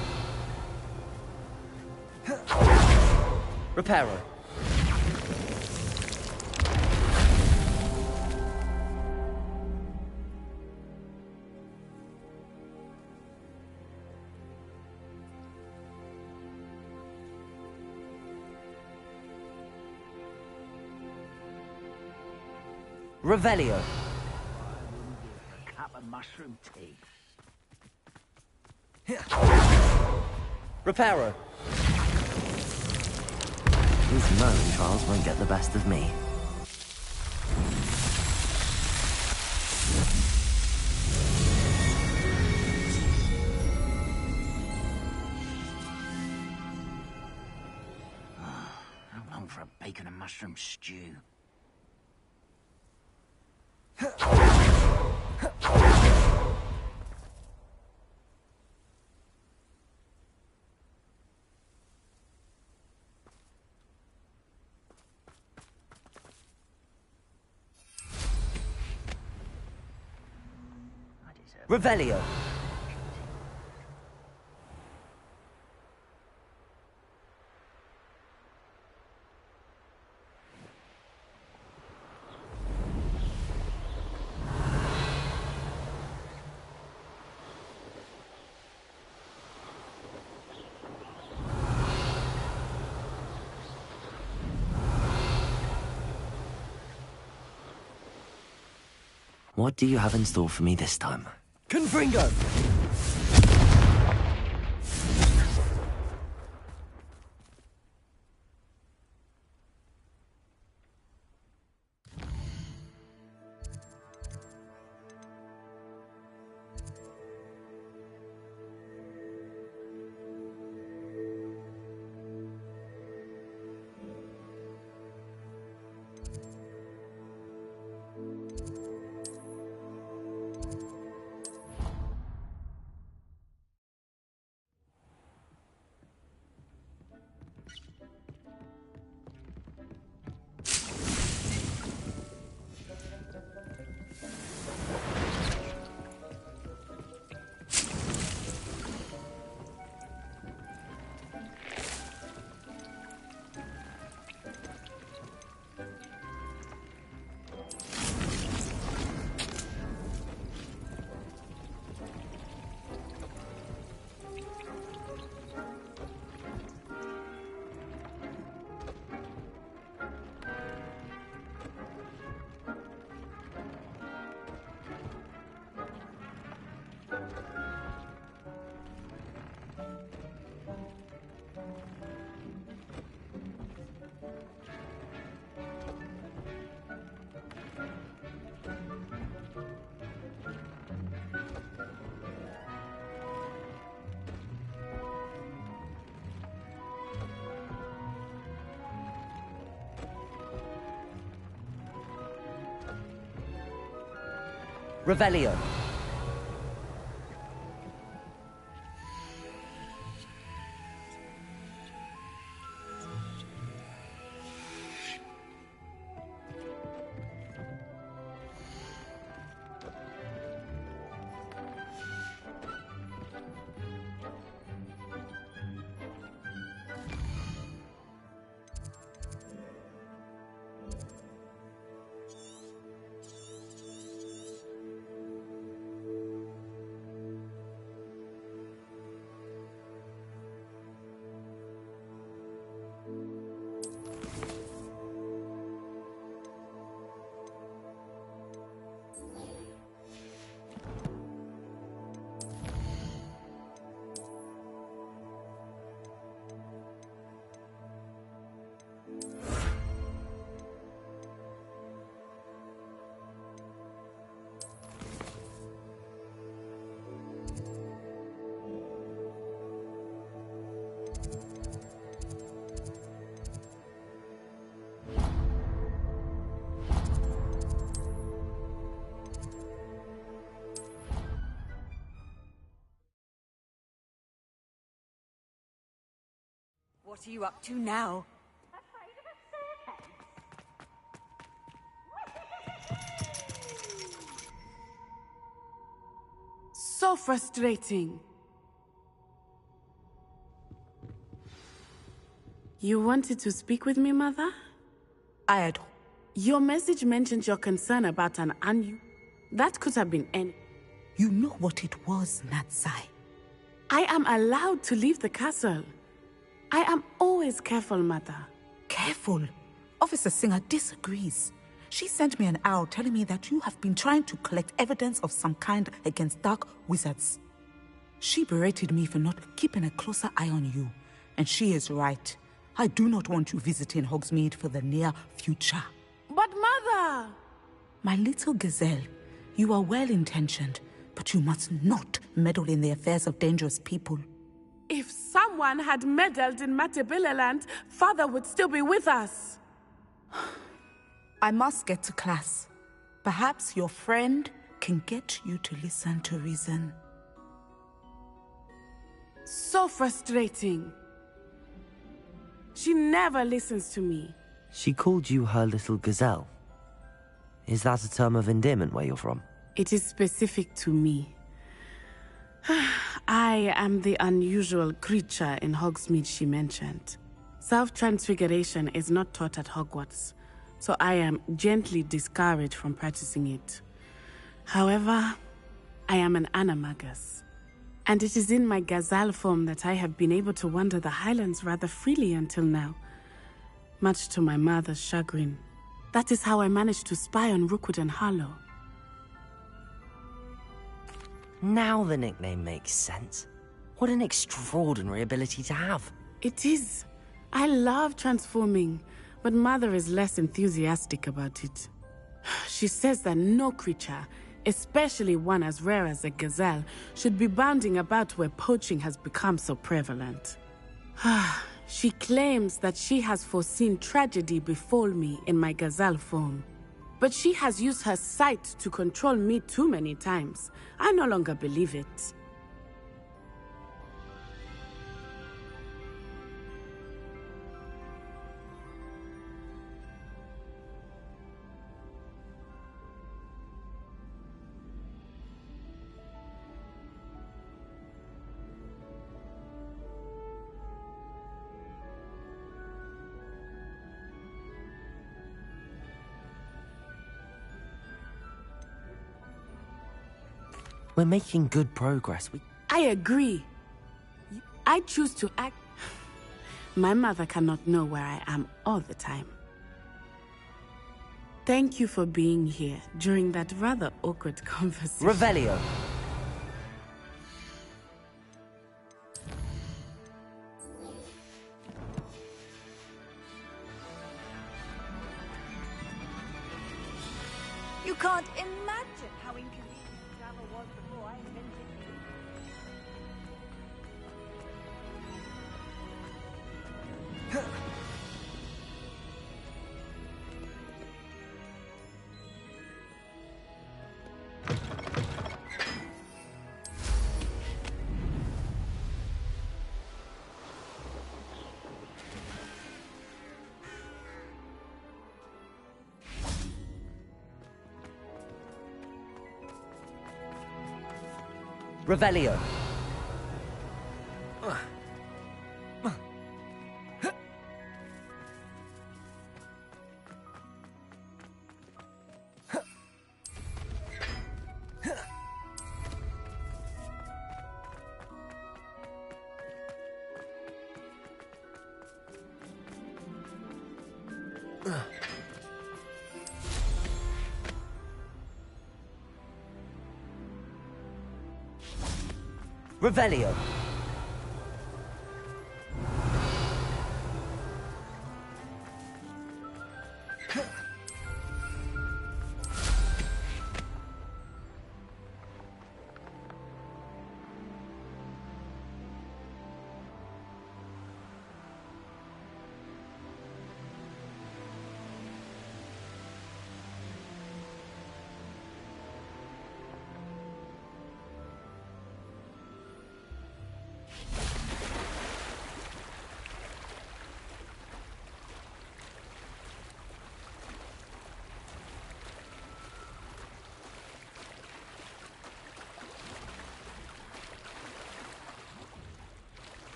Reparo. Revelio. A cup of mushroom tea. Reparo. These Merlin trials won't get the best of me. I long for a bacon and mushroom stew. Revelio. What do you have in store for me this time? Confringo. Revelio. What are you up to now? So frustrating. You wanted to speak with me, Mother? Your message mentioned your concern about an Anu. That could have been any. You know what it was, Natsai. I am allowed to leave the castle. I am always careful, Mother. Careful? Officer Singer disagrees. She sent me an owl telling me that you have been trying to collect evidence of some kind against dark wizards. She berated me for not keeping a closer eye on you. And she is right. I do not want you visiting Hogsmeade for the near future. But Mother! My little gazelle, you are well-intentioned, but you must not meddle in the affairs of dangerous people. If someone had meddled in Matabeleland, Father would still be with us. I must get to class. Perhaps your friend can get you to listen to reason. So frustrating. She never listens to me. She called you her little gazelle. Is that a term of endearment where you're from? It is specific to me. I am the unusual creature in Hogsmeade she mentioned. Self-transfiguration is not taught at Hogwarts, so I am gently discouraged from practicing it. However, I am an animagus, and it is in my gazelle form that I have been able to wander the Highlands rather freely until now, much to my mother's chagrin. That is how I managed to spy on Rookwood and Harlow. Now the nickname makes sense. What an extraordinary ability to have. It is. I love transforming, but Mother is less enthusiastic about it. She says that no creature, especially one as rare as a gazelle, should be bounding about where poaching has become so prevalent. She claims that she has foreseen tragedy befall me in my gazelle form. But she has used her sight to control me too many times. I no longer believe it. We're making good progress. I agree. I choose to act. My mother cannot know where I am all the time. Thank you for being here during that rather awkward conversation. Revelio. You can't imagine how inconvenient travel was before I invented you. Revelio. Revelio.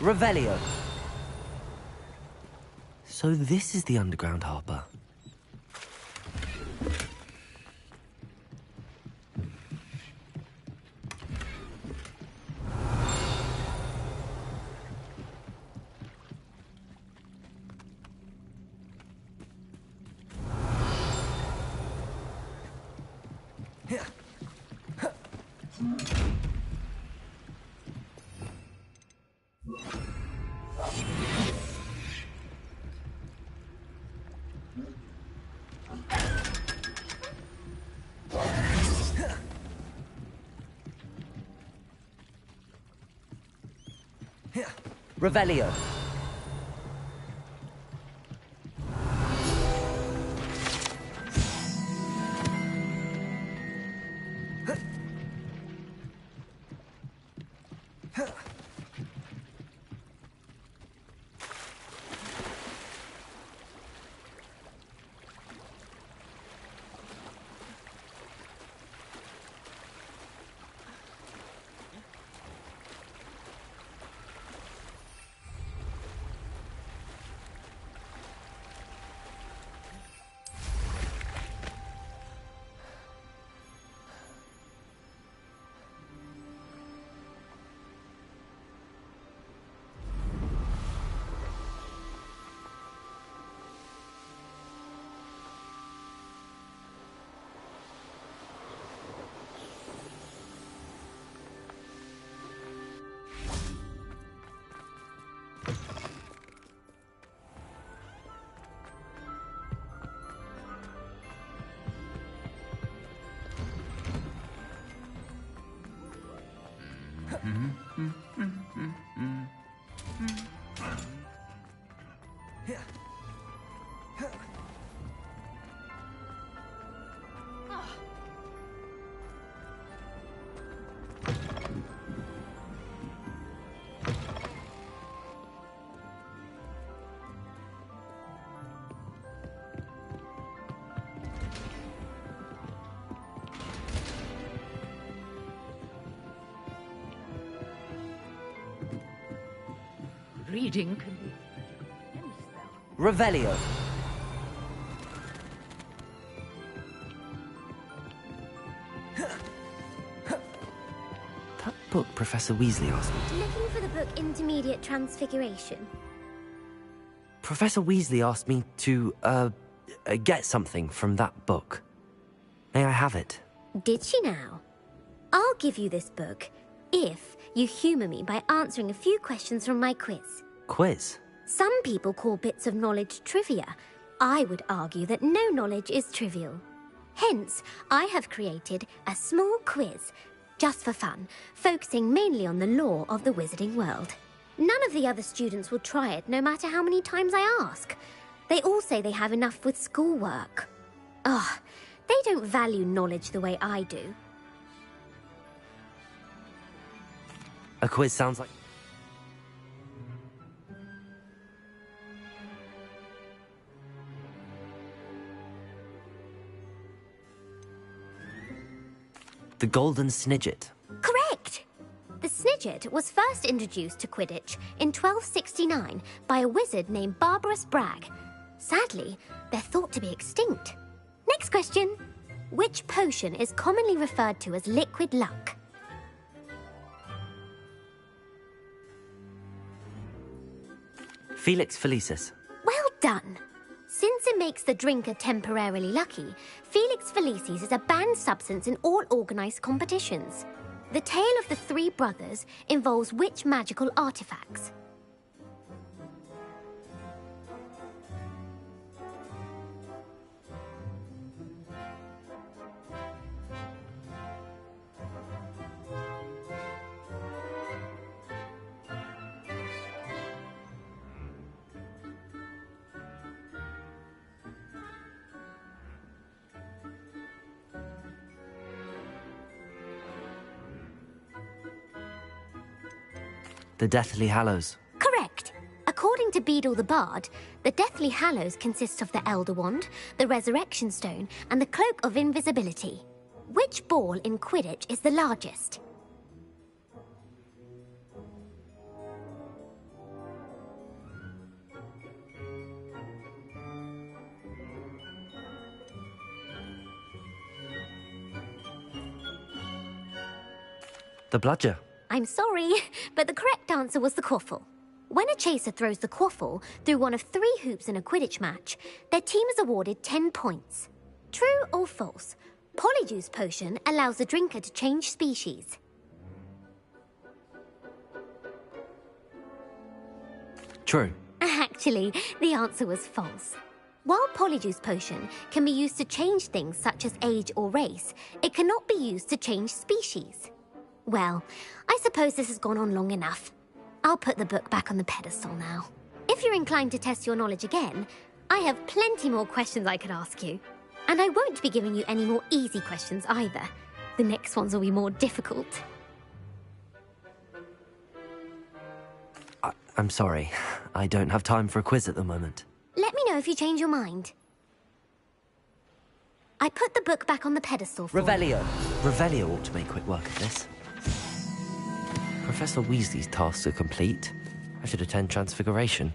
Revelio. So this is the underground harbour. Revelio. Reading can be... Revelio. That book Professor Weasley asked me. Looking for the book Intermediate Transfiguration. Professor Weasley asked me to, get something from that book. May I have it? Did she now? I'll give you this book if you humour me by answering a few questions from my quiz. Quiz? Some people call bits of knowledge trivia. I would argue that no knowledge is trivial. Hence, I have created a small quiz, just for fun, focusing mainly on the lore of the wizarding world. None of the other students will try it, no matter how many times I ask. They all say they have enough with schoolwork. Ugh, they don't value knowledge the way I do. A quiz sounds like... The Golden Snidget. Correct! The Snidget was first introduced to Quidditch in 1269 by a wizard named Barbarous Bragg. Sadly, they're thought to be extinct. Next question. Which potion is commonly referred to as liquid luck? Felix Felicis. Well done! Since it makes the drinker temporarily lucky, Felix Felicis is a banned substance in all organised competitions. The tale of the three brothers involves which magical artifacts? The Deathly Hallows. Correct. According to Beedle the Bard, the Deathly Hallows consists of the Elder Wand, the Resurrection Stone, and the Cloak of Invisibility. Which ball in Quidditch is the largest? The bludger. I'm sorry, but the correct answer was the quaffle. When a chaser throws the quaffle through one of 3 hoops in a Quidditch match, their team is awarded 10 points. True or false? Polyjuice Potion allows the drinker to change species. True. Actually, the answer was false. While Polyjuice Potion can be used to change things such as age or race, it cannot be used to change species. Well, I suppose this has gone on long enough. I'll put the book back on the pedestal now. If you're inclined to test your knowledge again, I have plenty more questions I could ask you. And I won't be giving you any more easy questions either. The next ones will be more difficult. I'm sorry. I don't have time for a quiz at the moment. Let me know if you change your mind. I put the book back on the pedestal for Revelio. Revelio ought to make quick work of this. Professor Weasley's tasks are complete. I should attend Transfiguration.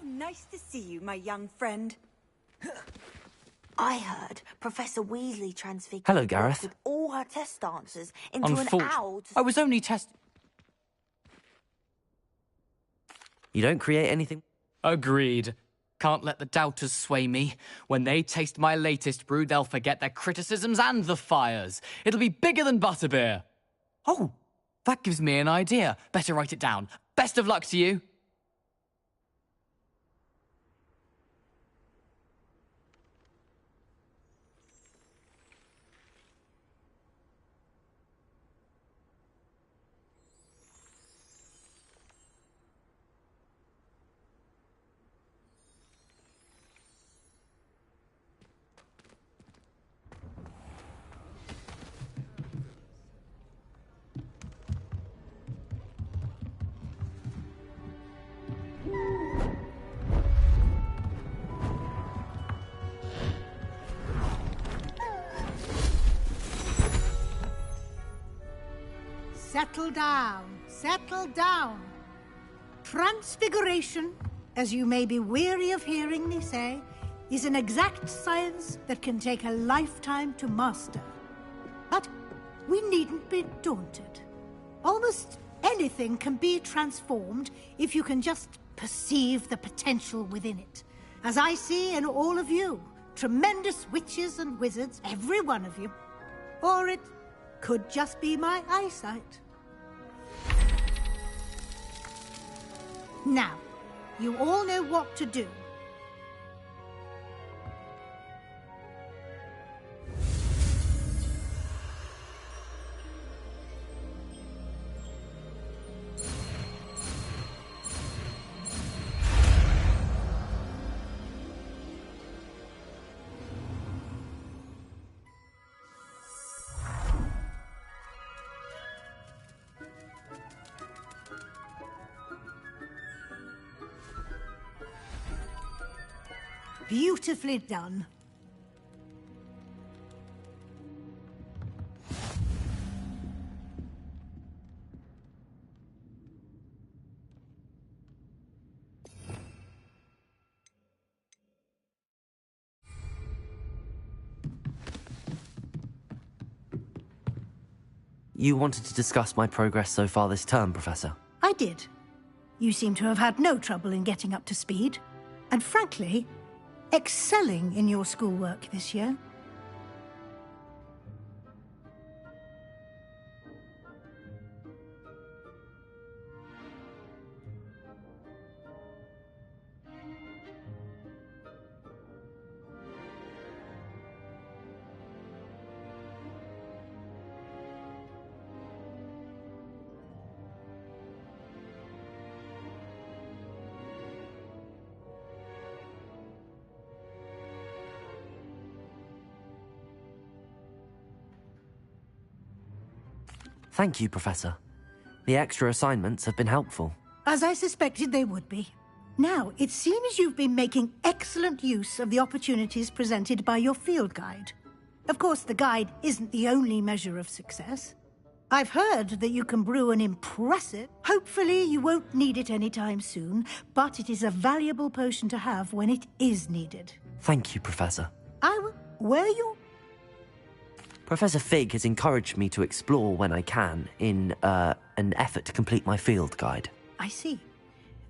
Nice to see you, my young friend. I heard Professor Weasley transfigured Hello, Gareth. with all her test answers into an owl. I was only You don't create anything? Agreed. Can't let the doubters sway me. When they taste my latest brew, they'll forget their criticisms and the fires. It'll be bigger than butterbeer. Oh, that gives me an idea. Better write it down. Best of luck to you. Settle down, settle down. Transfiguration, as you may be weary of hearing me say, is an exact science that can take a lifetime to master. But we needn't be daunted. Almost anything can be transformed if you can just perceive the potential within it. As I see in all of you, tremendous witches and wizards, every one of you. Or it could just be my eyesight. Now, you all know what to do. Beautifully done. You wanted to discuss my progress so far this term, Professor? I did. You seem to have had no trouble in getting up to speed. And frankly, excelling in your schoolwork this year. Thank you, Professor. The extra assignments have been helpful. As I suspected they would be. Now, it seems you've been making excellent use of the opportunities presented by your field guide. Of course, the guide isn't the only measure of success. I've heard that you can brew an impressive... Hopefully you won't need it anytime soon, but it is a valuable potion to have when it is needed. Thank you, Professor. Were you? Professor Fig has encouraged me to explore when I can in an effort to complete my field guide. I see.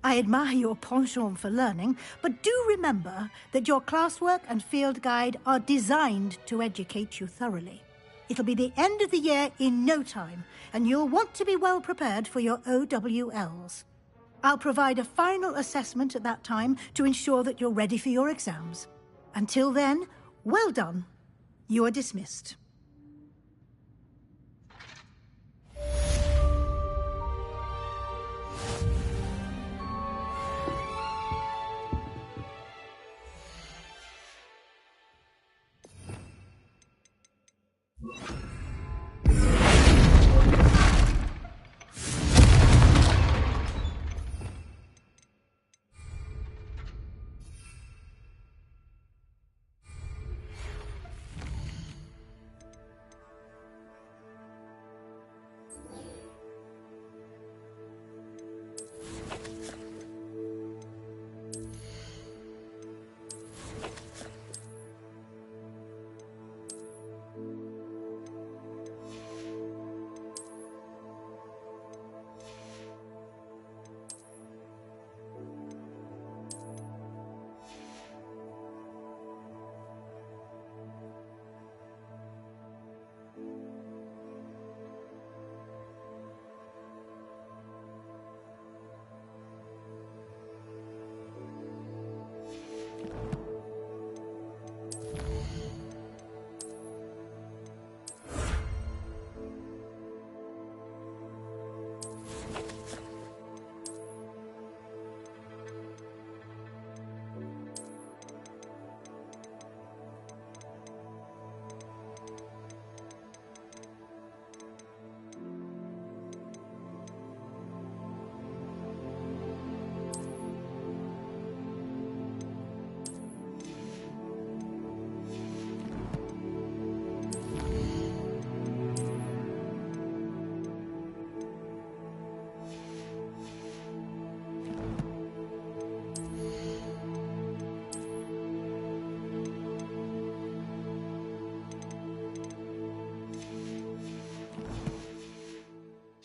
I admire your penchant for learning, but do remember that your classwork and field guide are designed to educate you thoroughly. It'll be the end of the year in no time, and you'll want to be well prepared for your OWLs. I'll provide a final assessment at that time to ensure that you're ready for your exams. Until then, well done. You are dismissed.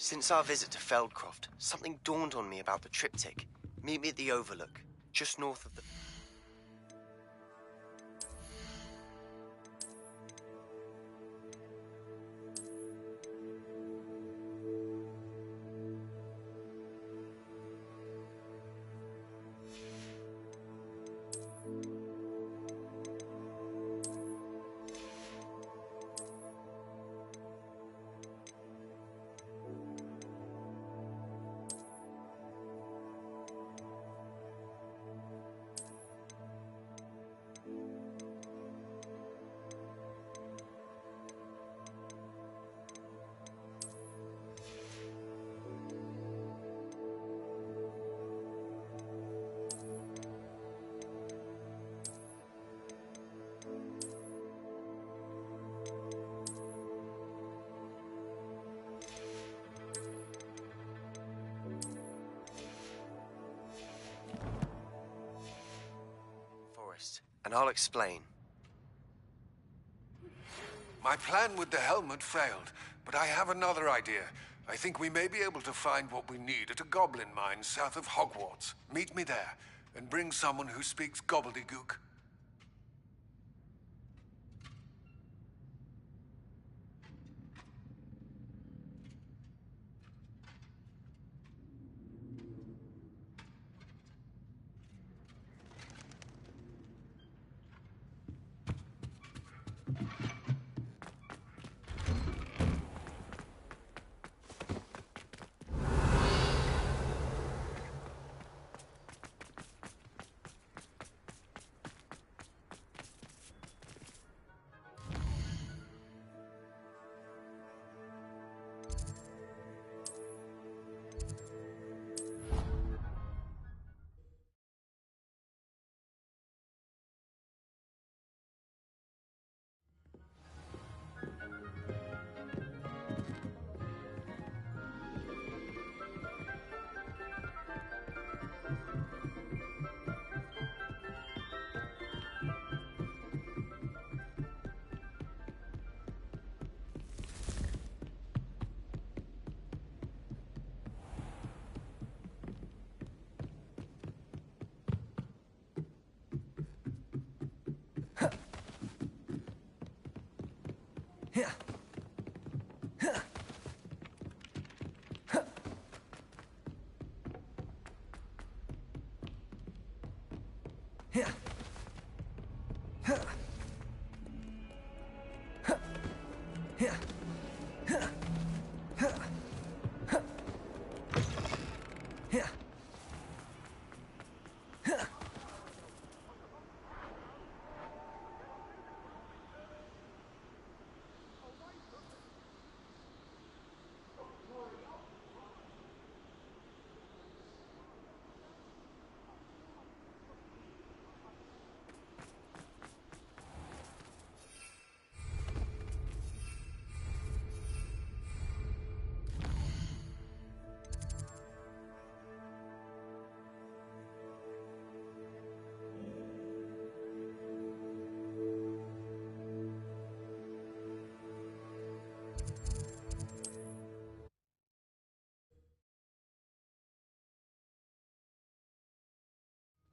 Since our visit to Feldcroft, something dawned on me about the triptych. Meet me at the Overlook, just north of the... And I'll explain. My plan with the helmet failed, but I have another idea. I think we may be able to find what we need at a goblin mine south of Hogwarts. Meet me there, and bring someone who speaks gobbledygook.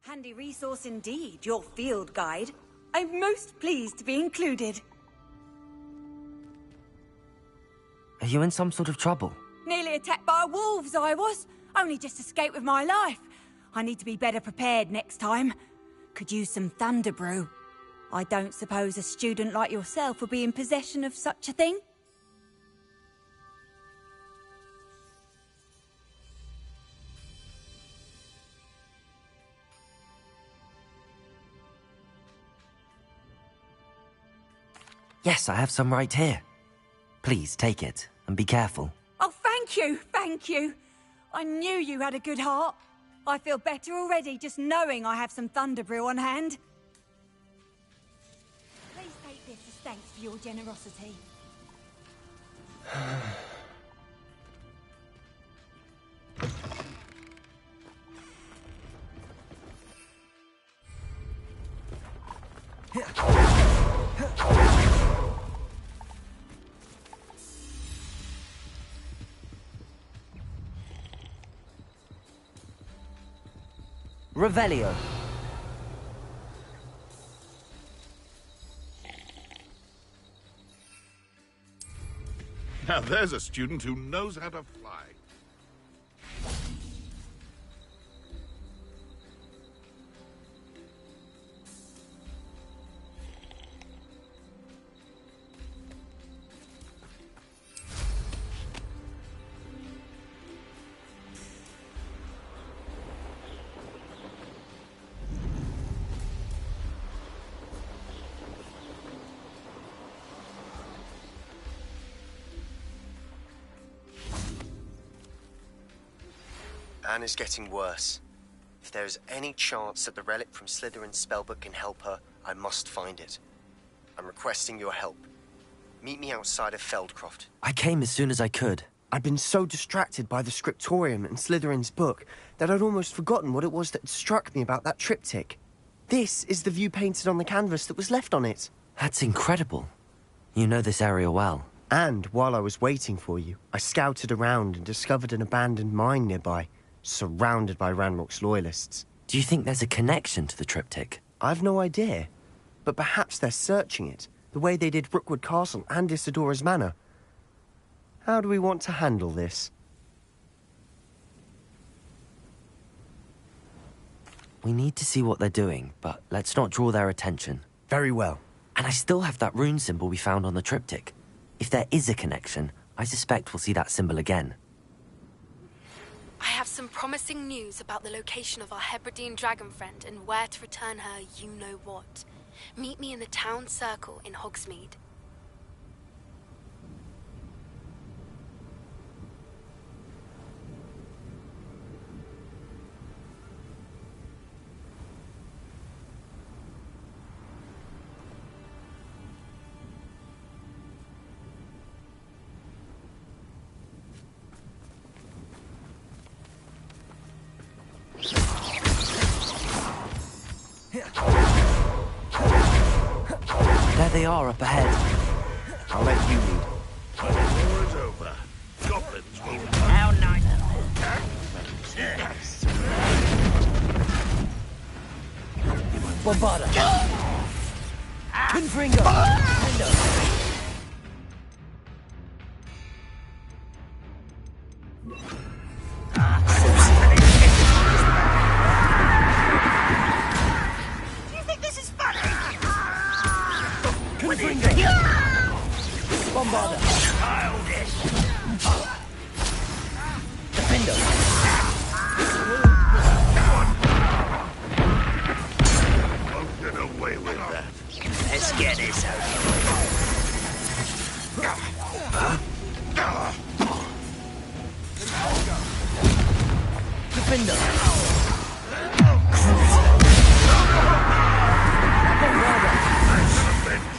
Handy resource indeed, your field guide. I'm most pleased to be included. Are you in some sort of trouble? Nearly attacked by wolves, I was. Only just escaped with my life. I need to be better prepared next time. Could use some thunder brew. I don't suppose a student like yourself will be in possession of such a thing? Yes, I have some right here. Please take it, and be careful. Oh, thank you, thank you. I knew you had a good heart. I feel better already just knowing I have some thunder brew on hand. Please take this as thanks for your generosity. Revelio. Now there's a student who knows how to fly. Anne is getting worse. If there is any chance that the relic from Slytherin's spellbook can help her, I must find it. I'm requesting your help. Meet me outside of Feldcroft. I came as soon as I could. I'd been so distracted by the scriptorium and Slytherin's book that I'd almost forgotten what it was that struck me about that triptych. This is the view painted on the canvas that was left on it. That's incredible. You know this area well. And while I was waiting for you, I scouted around and discovered an abandoned mine nearby, surrounded by Ranrock's loyalists. Do you think there's a connection to the triptych? I've no idea, but perhaps they're searching it, the way they did Rookwood Castle and Isidora's Manor. How do we want to handle this? We need to see what they're doing, but let's not draw their attention. Very well. And I still have that rune symbol we found on the triptych. If there is a connection, I suspect we'll see that symbol again. I have some promising news about the location of our Hebridean dragon friend and where to return her you-know-what. Meet me in the town circle in Hogsmeade. There they are up ahead. I'll let you lead. When the war is over, goblins will... How nice. Bombarda! Confringo!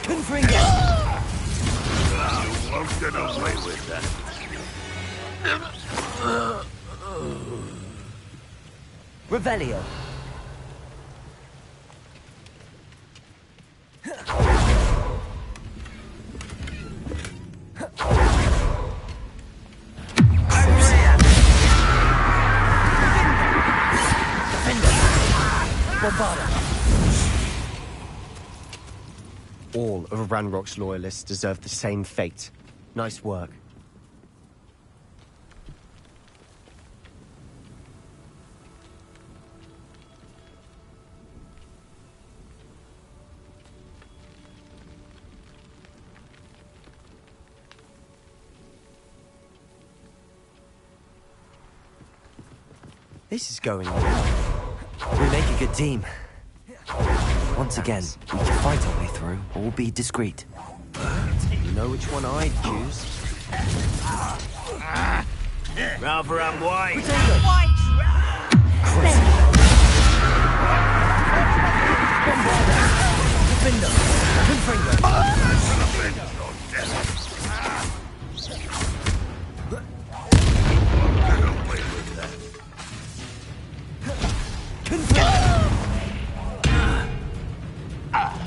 Confringo! You won't get away with that. Revelio. All of Ranrock's loyalists deserve the same fate. Nice work. This is going well. We make a good team. Once again, we can fight our way through, or be discreet. You know which one I'd choose? Rather unwise.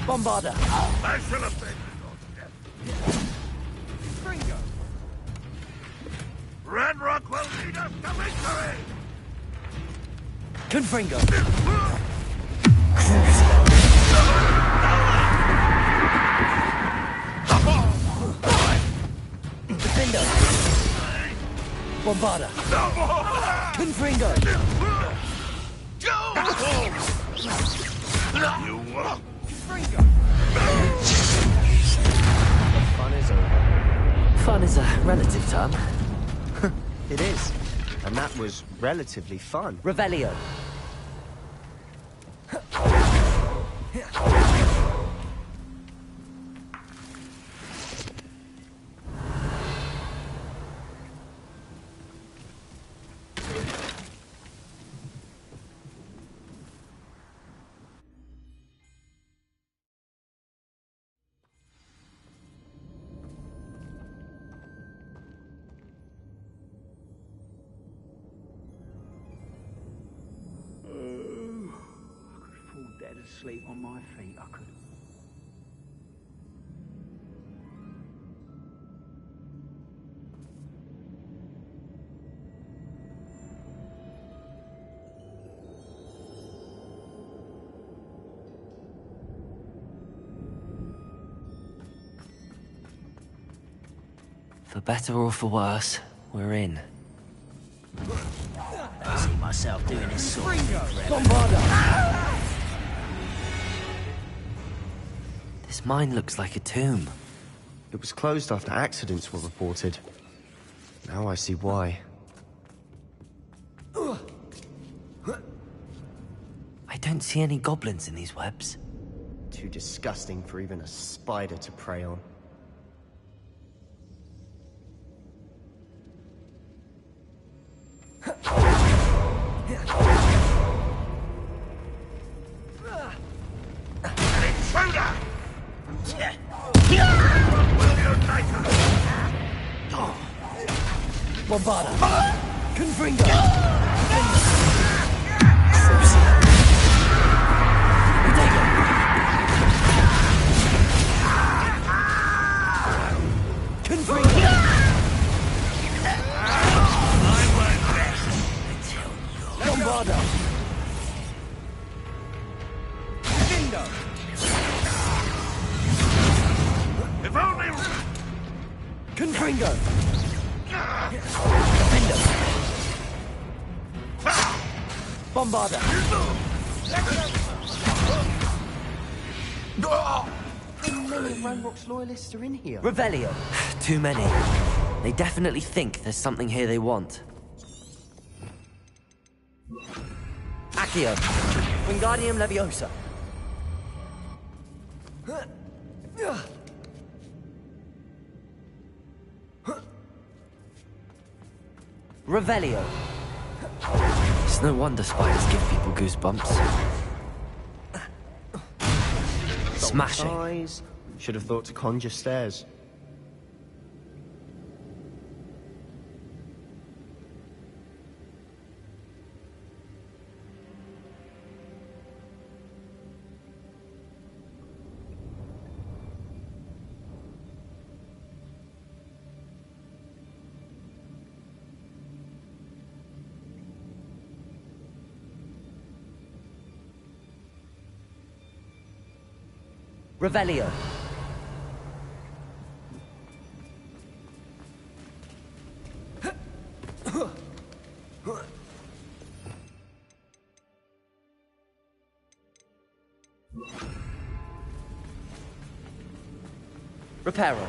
Bombarda! I shall have Fringo! Ranrock will lead us to victory! Confringo! Defender! Bombarda! Confringo! You will. Fun is over. Fun is a relative term. It is. And that was relatively fun. Revelio. Dead asleep on my feet, I could. For better or for worse, we're in. I see myself doing this sort of thing. Bombarda! This mine looks like a tomb. It was closed after accidents were reported. Now I see why. I don't see any goblins in these webs. Too disgusting for even a spider to prey on. Bombarda! Confringo! Confringo! Bombarda! If only... Confringo! Bombarda! How many of Ranrock's loyalists are in here? Revelio. Too many. They definitely think there's something here they want. Accio. Wingardium Leviosa. Revelio. It's no wonder spiders give people goosebumps. Smashing. Eyes, Should have thought to conjure stairs. Revelio. Reparo.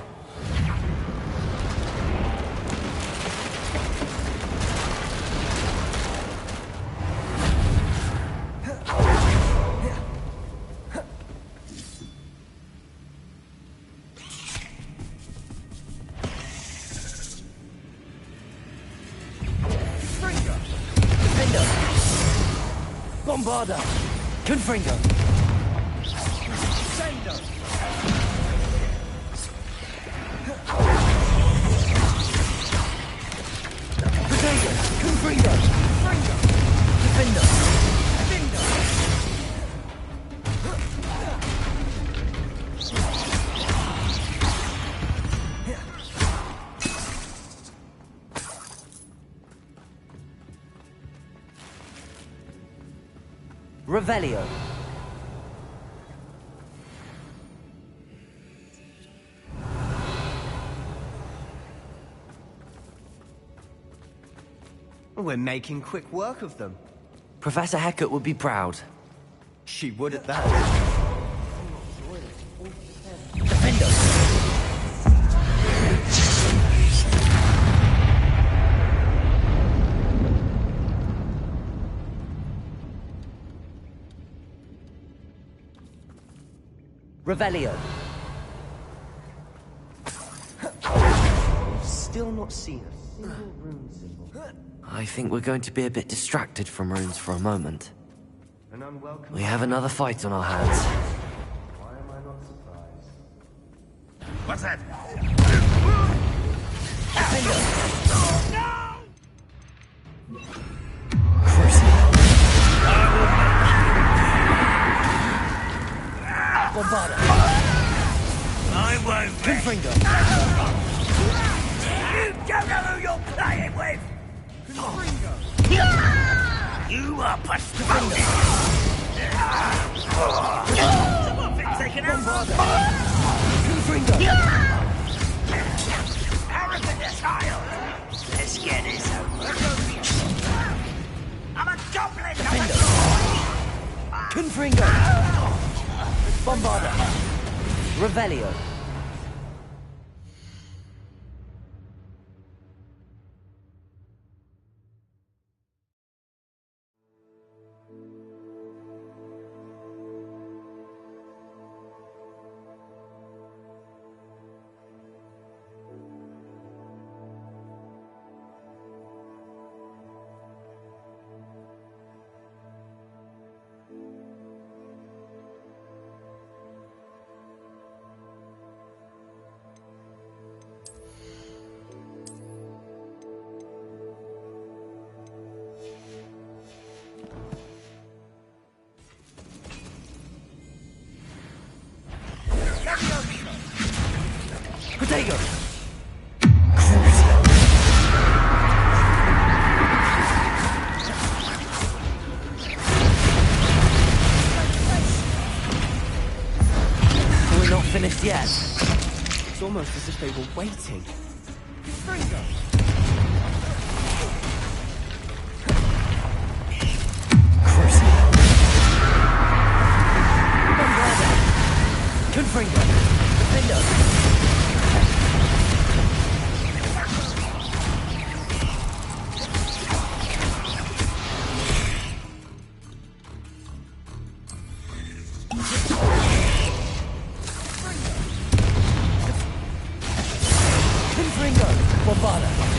Bombarda! Confringo! Sendo! Potato! Confringo! Fringo! Defender! Findo! Revelio. We're making quick work of them. Professor Hecat would be proud. She would at that. Defender! Revelio. We've still not seen a single rune symbol. I think we're going to be a bit distracted from runes for a moment. An unwelcome... We have another fight on our hands. Why am I not surprised? What's that? Bombarda! I won't. Confringo! You don't know who you're playing with! Fringo! You are postponed! Some of it taken out! Confringo! Arrogant as child! Let's get this over. I'm a goblin! Confringo! Bombarda! Revelio. Potato! We're not finished yet. It's almost as if they were waiting. Confringo! Defender! Confringo! Bombarda!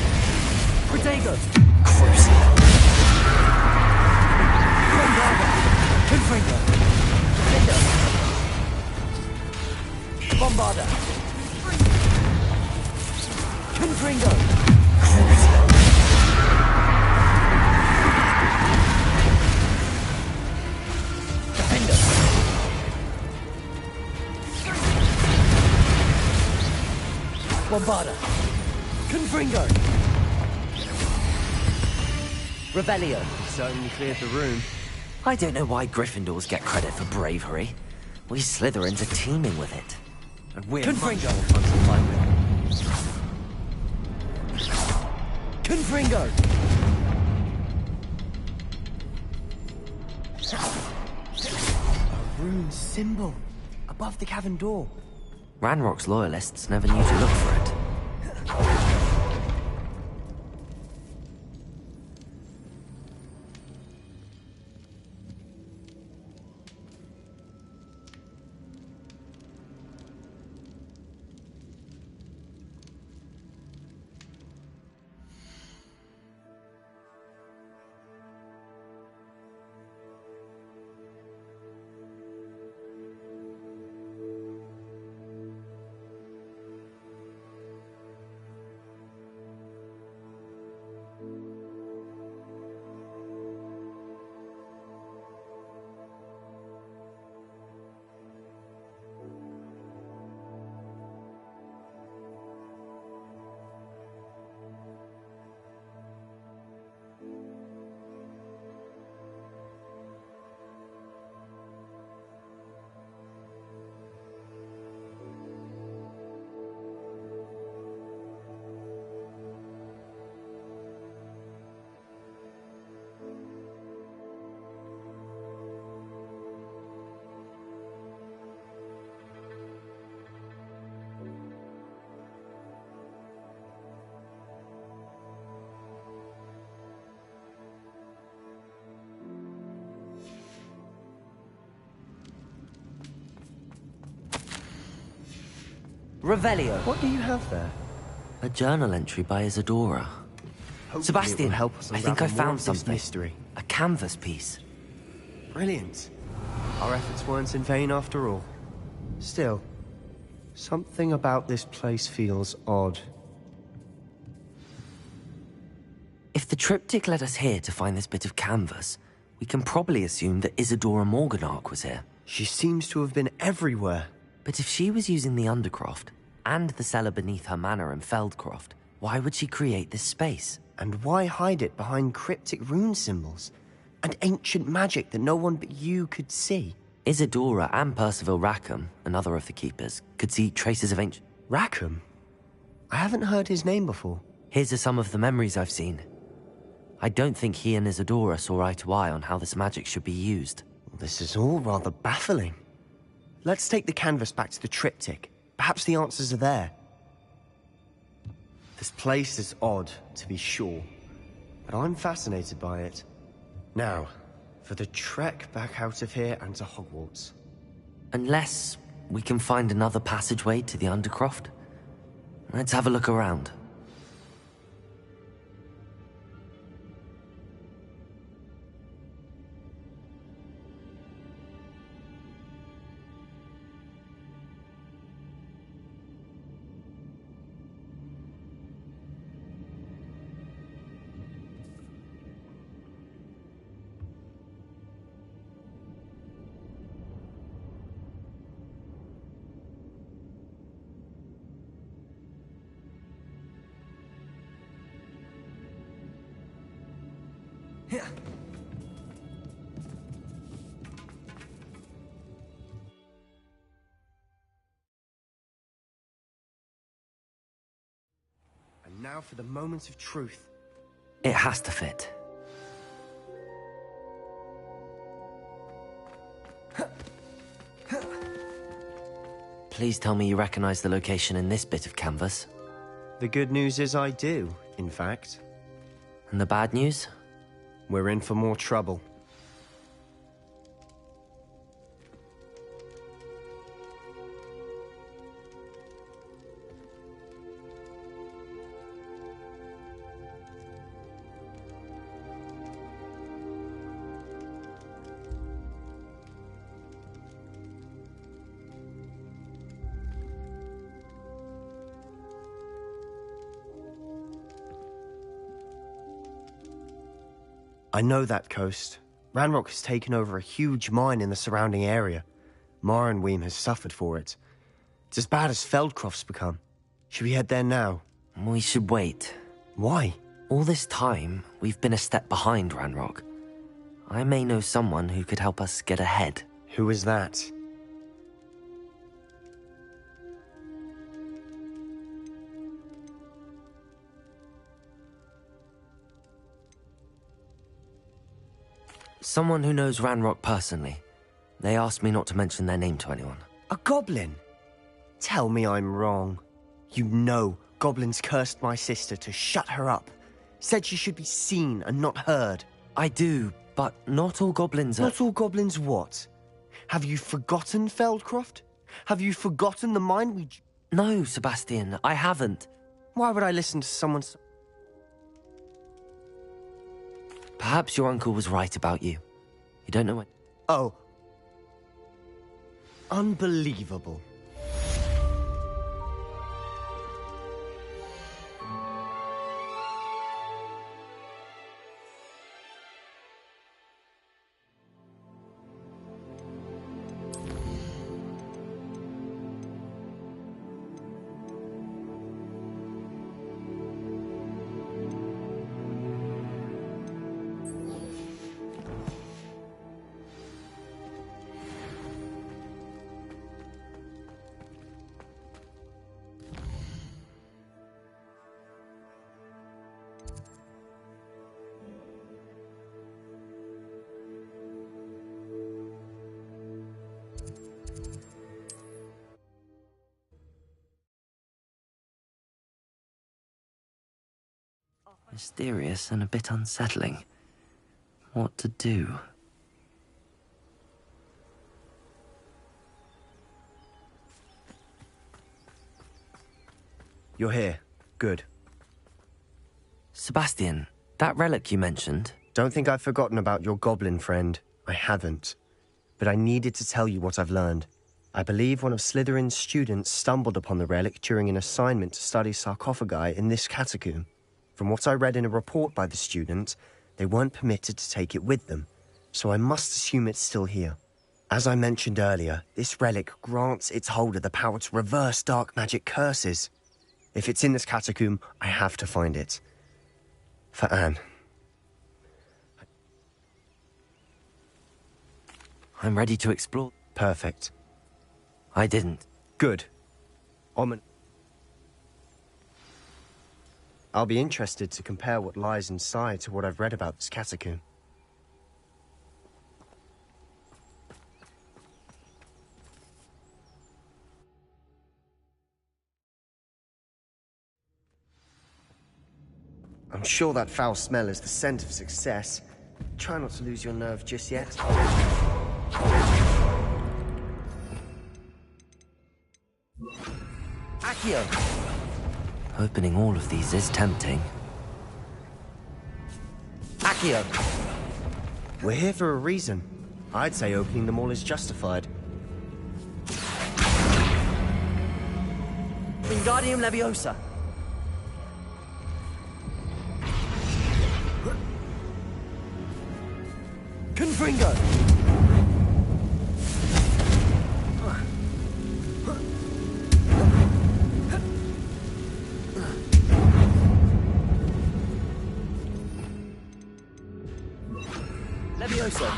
Bombarda! Confringo! Revelio! He certainly cleared the room. I don't know why Gryffindors get credit for bravery. We Slytherins are teeming with it. And we're Confringo! much more fun to fight with. Confringo! A rune symbol above the cavern door. Ranrock's loyalists never knew to look for it. Revelio! What do you have there? A journal entry by Isadora. Hopefully Sebastian, it will help us I think I unravel more found of this something. mystery. A canvas piece. Brilliant. Our efforts weren't in vain after all. Still, something about this place feels odd. If the triptych led us here to find this bit of canvas, we can probably assume that Isadora Morganach was here. She seems to have been everywhere. But if she was using the Undercroft, and the cellar beneath her manor in Feldcroft, why would she create this space? And why hide it behind cryptic rune symbols? And ancient magic that no one but you could see? Isadora and Percival Rackham, another of the Keepers, could see traces of ancient... Rackham? I haven't heard his name before. Here are some of the memories I've seen. I don't think he and Isadora saw eye to eye on how this magic should be used. This is all rather baffling. Let's take the canvas back to the triptych. Perhaps the answers are there. This place is odd, to be sure, but I'm fascinated by it. Now, for the trek back out of here and to Hogwarts. Unless we can find another passageway to the Undercroft. Let's have a look around. And now for the moment of truth. It has to fit. Please tell me you recognize the location in this bit of canvas. The good news is I do, in fact. And the bad news? We're in for more trouble. I know that coast. Ranrock has taken over a huge mine in the surrounding area. Morronweem has suffered for it. It's as bad as Feldcroft's become. Should we head there now? We should wait. Why? All this time, we've been a step behind Ranrock. I may know someone who could help us get ahead. Who is that? Someone who knows Ranrock personally. They asked me not to mention their name to anyone. A goblin? Tell me I'm wrong. You know goblins cursed my sister to shut her up. Said she should be seen and not heard. I do, but not all goblins are... Not all goblins what? Have you forgotten Feldcroft? Have you forgotten the mine we... No, Sebastian, I haven't. Why would I listen to someone's... Perhaps your uncle was right about you. You don't know what... Oh. Unbelievable. Mysterious and a bit unsettling. What to do? You're here. Good. Sebastian, that relic you mentioned... Don't think I've forgotten about your goblin friend. I haven't. But I needed to tell you what I've learned. I believe one of Slytherin's students stumbled upon the relic during an assignment to study sarcophagi in this catacomb. From what I read in a report by the student, they weren't permitted to take it with them, so I must assume it's still here. As I mentioned earlier, this relic grants its holder the power to reverse dark magic curses. If it's in this catacomb, I have to find it. For Anne. I'm ready to explore. Perfect. I didn't. Good. I'll be interested to compare what lies inside to what I've read about this catacomb. I'm sure that foul smell is the scent of success. Try not to lose your nerve just yet. Accio! Opening all of these is tempting. Accio! We're here for a reason. I'd say opening them all is justified. Wingardium Leviosa! Confringo! Leviosa!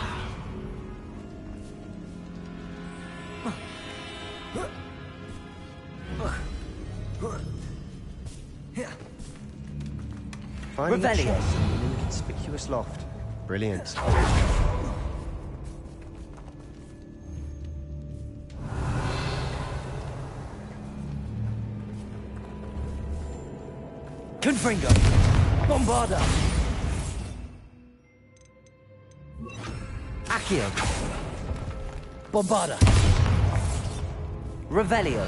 Finding a Revelio. chest in an inconspicuous loft. Brilliant. Confringo! Bombarda! Accio! Bombarda! Revelio!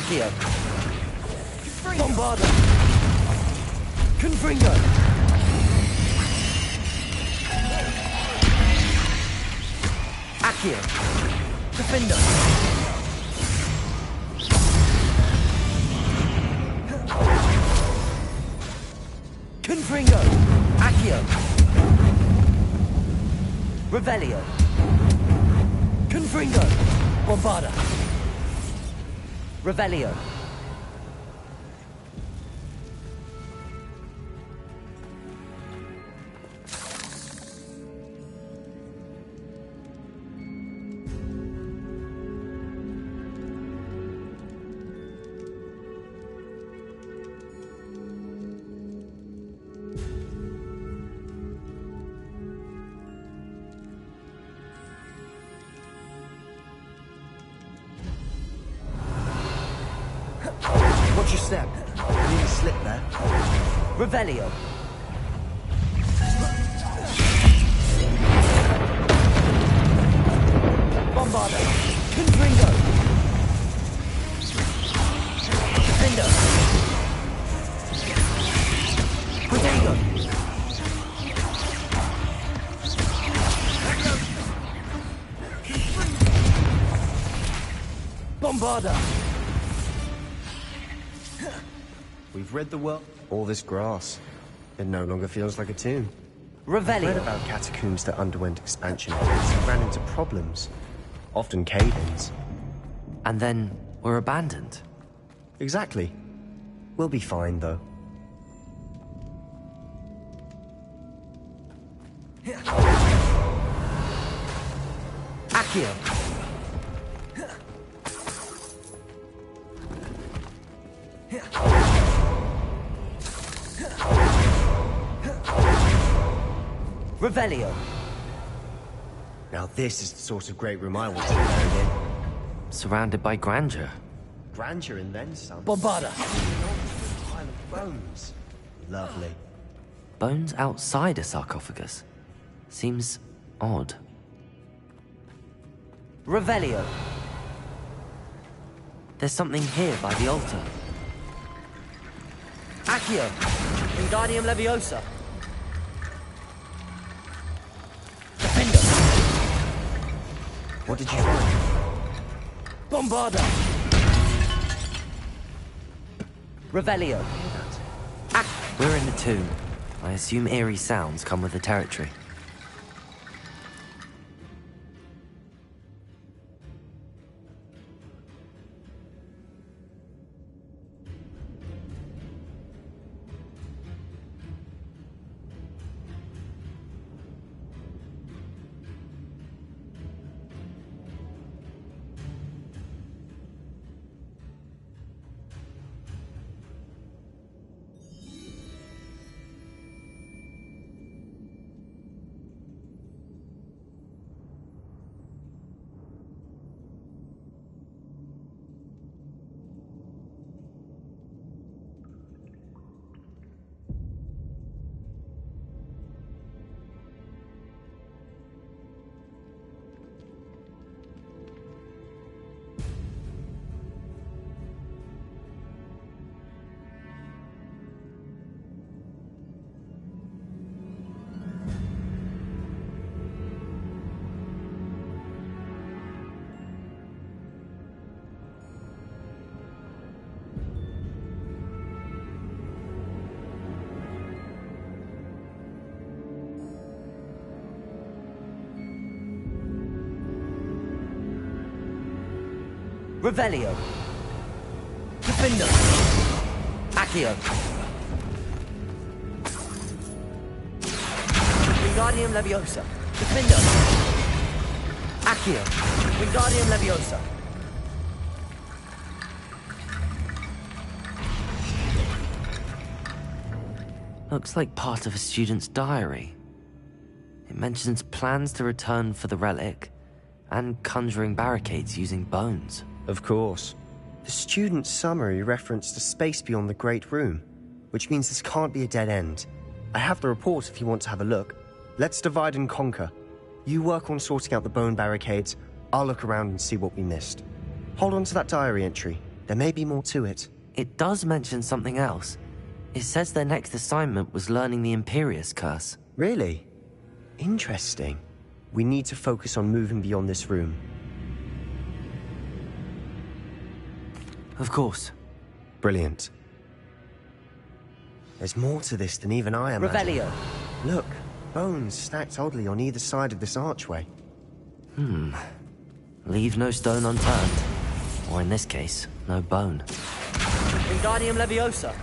Accio. Bombarda. Confringo. Accio. Defender. Confringo. Accio. Revelio. Confringo. Bombarda. Revelio. Watch your step. You nearly slipped there. Revelio. Bombarda. Confringo. Defender. Protego. Bombarda. We've read the world. All this grass. It no longer feels like a tomb. Revelio. I've read about catacombs that underwent expansion and ran into problems. Often cave-ins. And then were abandoned. Exactly. We'll be fine, though. Accio. Revelio. Now this is the sort of great room I want to be buried in. Surrounded by grandeur. Grandeur and then some. Bombarda. Pile of bones. Lovely. Bones outside a sarcophagus. Seems odd. Revelio. There's something here by the altar. Accio. Wingardium Leviosa. Defender. What did you find? Bombarda. Revelio. We're in the tomb. I assume eerie sounds come with the territory. Revelio. Defender. Accio. Wingardium Leviosa. Defender. Accio. Wingardium Leviosa. Looks like part of a student's diary. It mentions plans to return for the relic and conjuring barricades using bones. Of course. The student's summary referenced a space beyond the Great Room, which means this can't be a dead end. I have the report if you want to have a look. Let's divide and conquer. You work on sorting out the bone barricades, I'll look around and see what we missed. Hold on to that diary entry. There may be more to it. It does mention something else. It says their next assignment was learning the Imperius Curse. Really? Interesting. We need to focus on moving beyond this room. Of course. Brilliant. There's more to this than even I imagined. Revelio. Look, bones stacked oddly on either side of this archway. Leave no stone unturned. Or in this case, no bone. Wingardium Leviosa.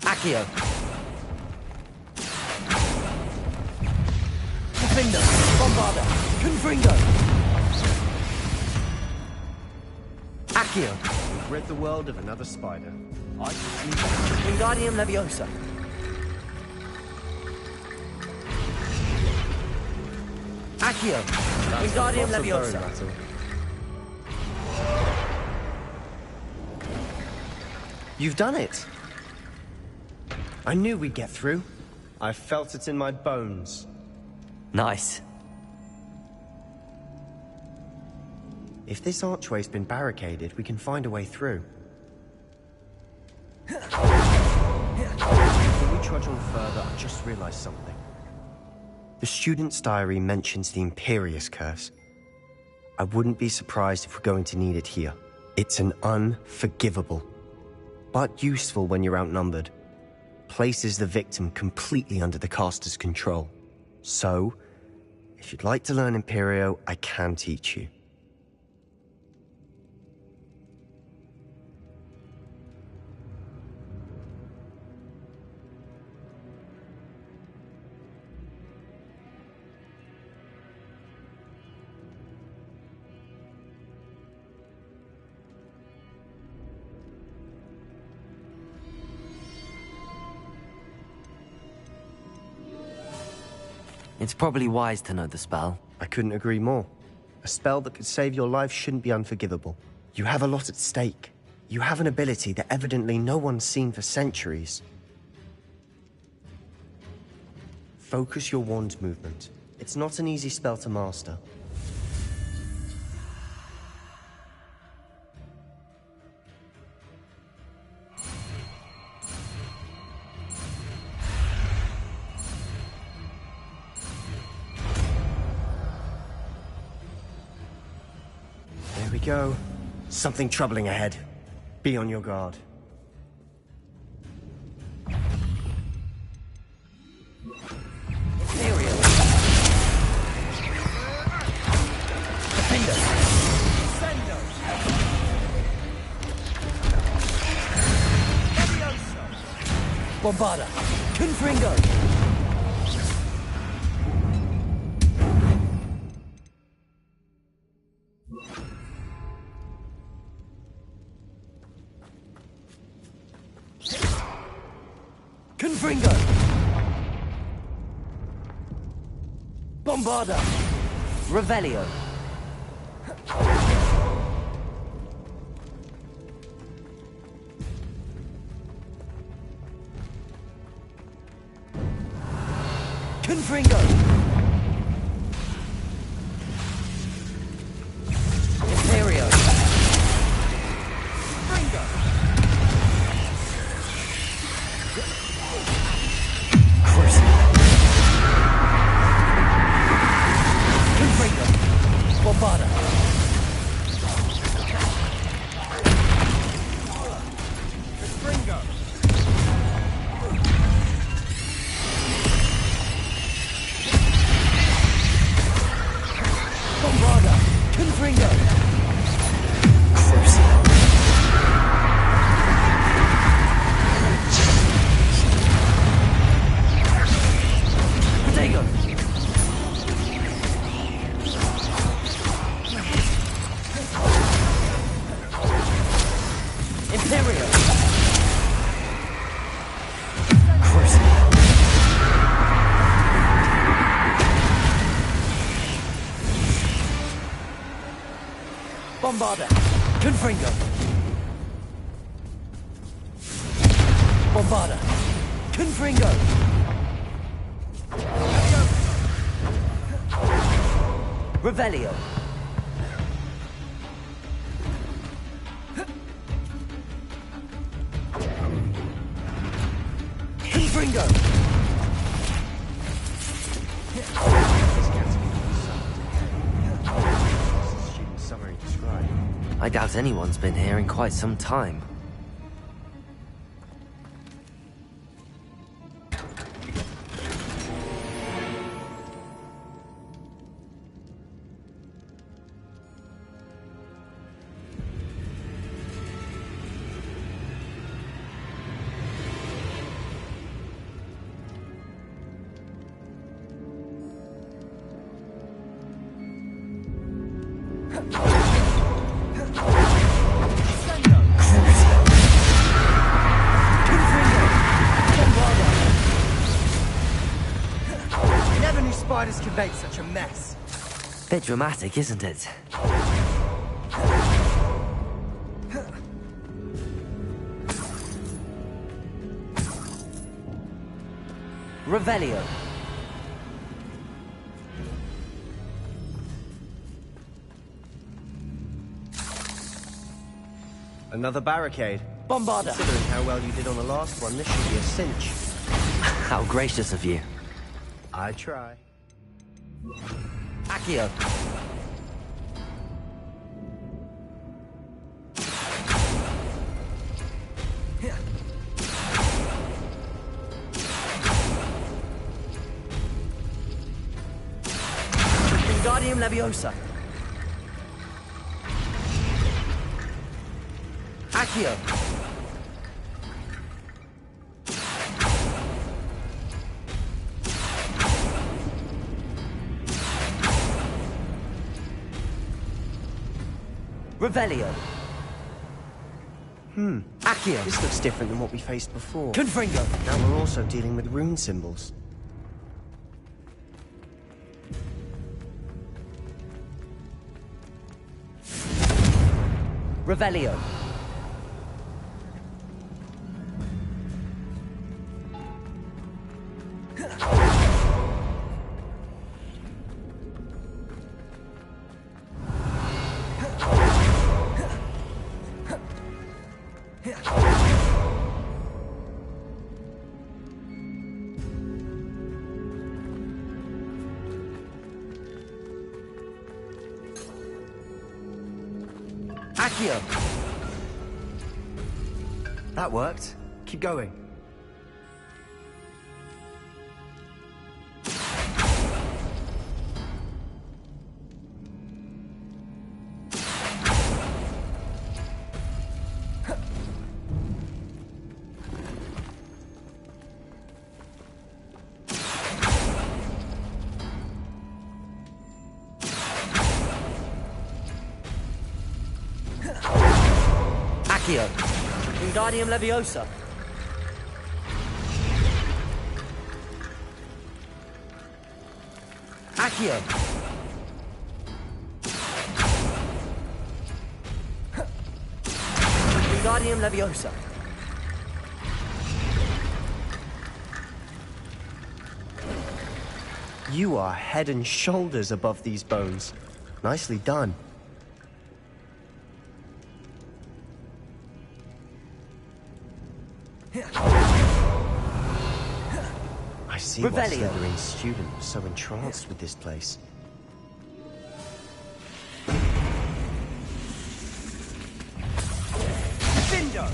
Accio. Defender. Bombarda. Confringo. Accio. Rid the world of another spider. Wingardium Leviosa. Accio. Wingardium Leviosa. You've done it. I knew we'd get through. I felt it in my bones. Nice. If this archway's been barricaded, we can find a way through. Before we trudge on further, I just realized something. The student's diary mentions the Imperius Curse. I wouldn't be surprised if we're going to need it here. It's an unforgivable, but useful when you're outnumbered. Places the victim completely under the caster's control. So, if you'd like to learn Imperio, I can teach you. It's probably wise to know the spell. I couldn't agree more. A spell that could save your life shouldn't be unforgivable. You have a lot at stake. You have an ability that evidently no one's seen for centuries. Focus your wand movement. It's not an easy spell to master. There we go. Something troubling ahead. Be on your guard. Bombarda. Confringo. Confringo. Bombarda. Revelio. Confringo. Imperio. Fringo. Confringo. Bombarda. Fringo. Bombarda. Confringo. Protego. Imperio. Bombarda. Confringo. Bombarda. Confringo. Revelio. Confringo. I doubt anyone's been here in quite some time. Spiders can make such a mess. Bit dramatic, isn't it? Revelio. Another barricade. Bombarda. Considering how well you did on the last one, this should be a cinch. How gracious of you. I try. Accio. Wingardium Leviosa. Accio. Revelio. Accio. This looks different than what we faced before. Confringo. Now we're also dealing with rune symbols. Revelio. Accio. That worked. Keep going. Accio. Wingardium Leviosa. Accio. Wingardium Leviosa. You are head and shoulders above these bones. Nicely done. I see why Revelio. Slytherin's student was so entranced with this place. Cinder!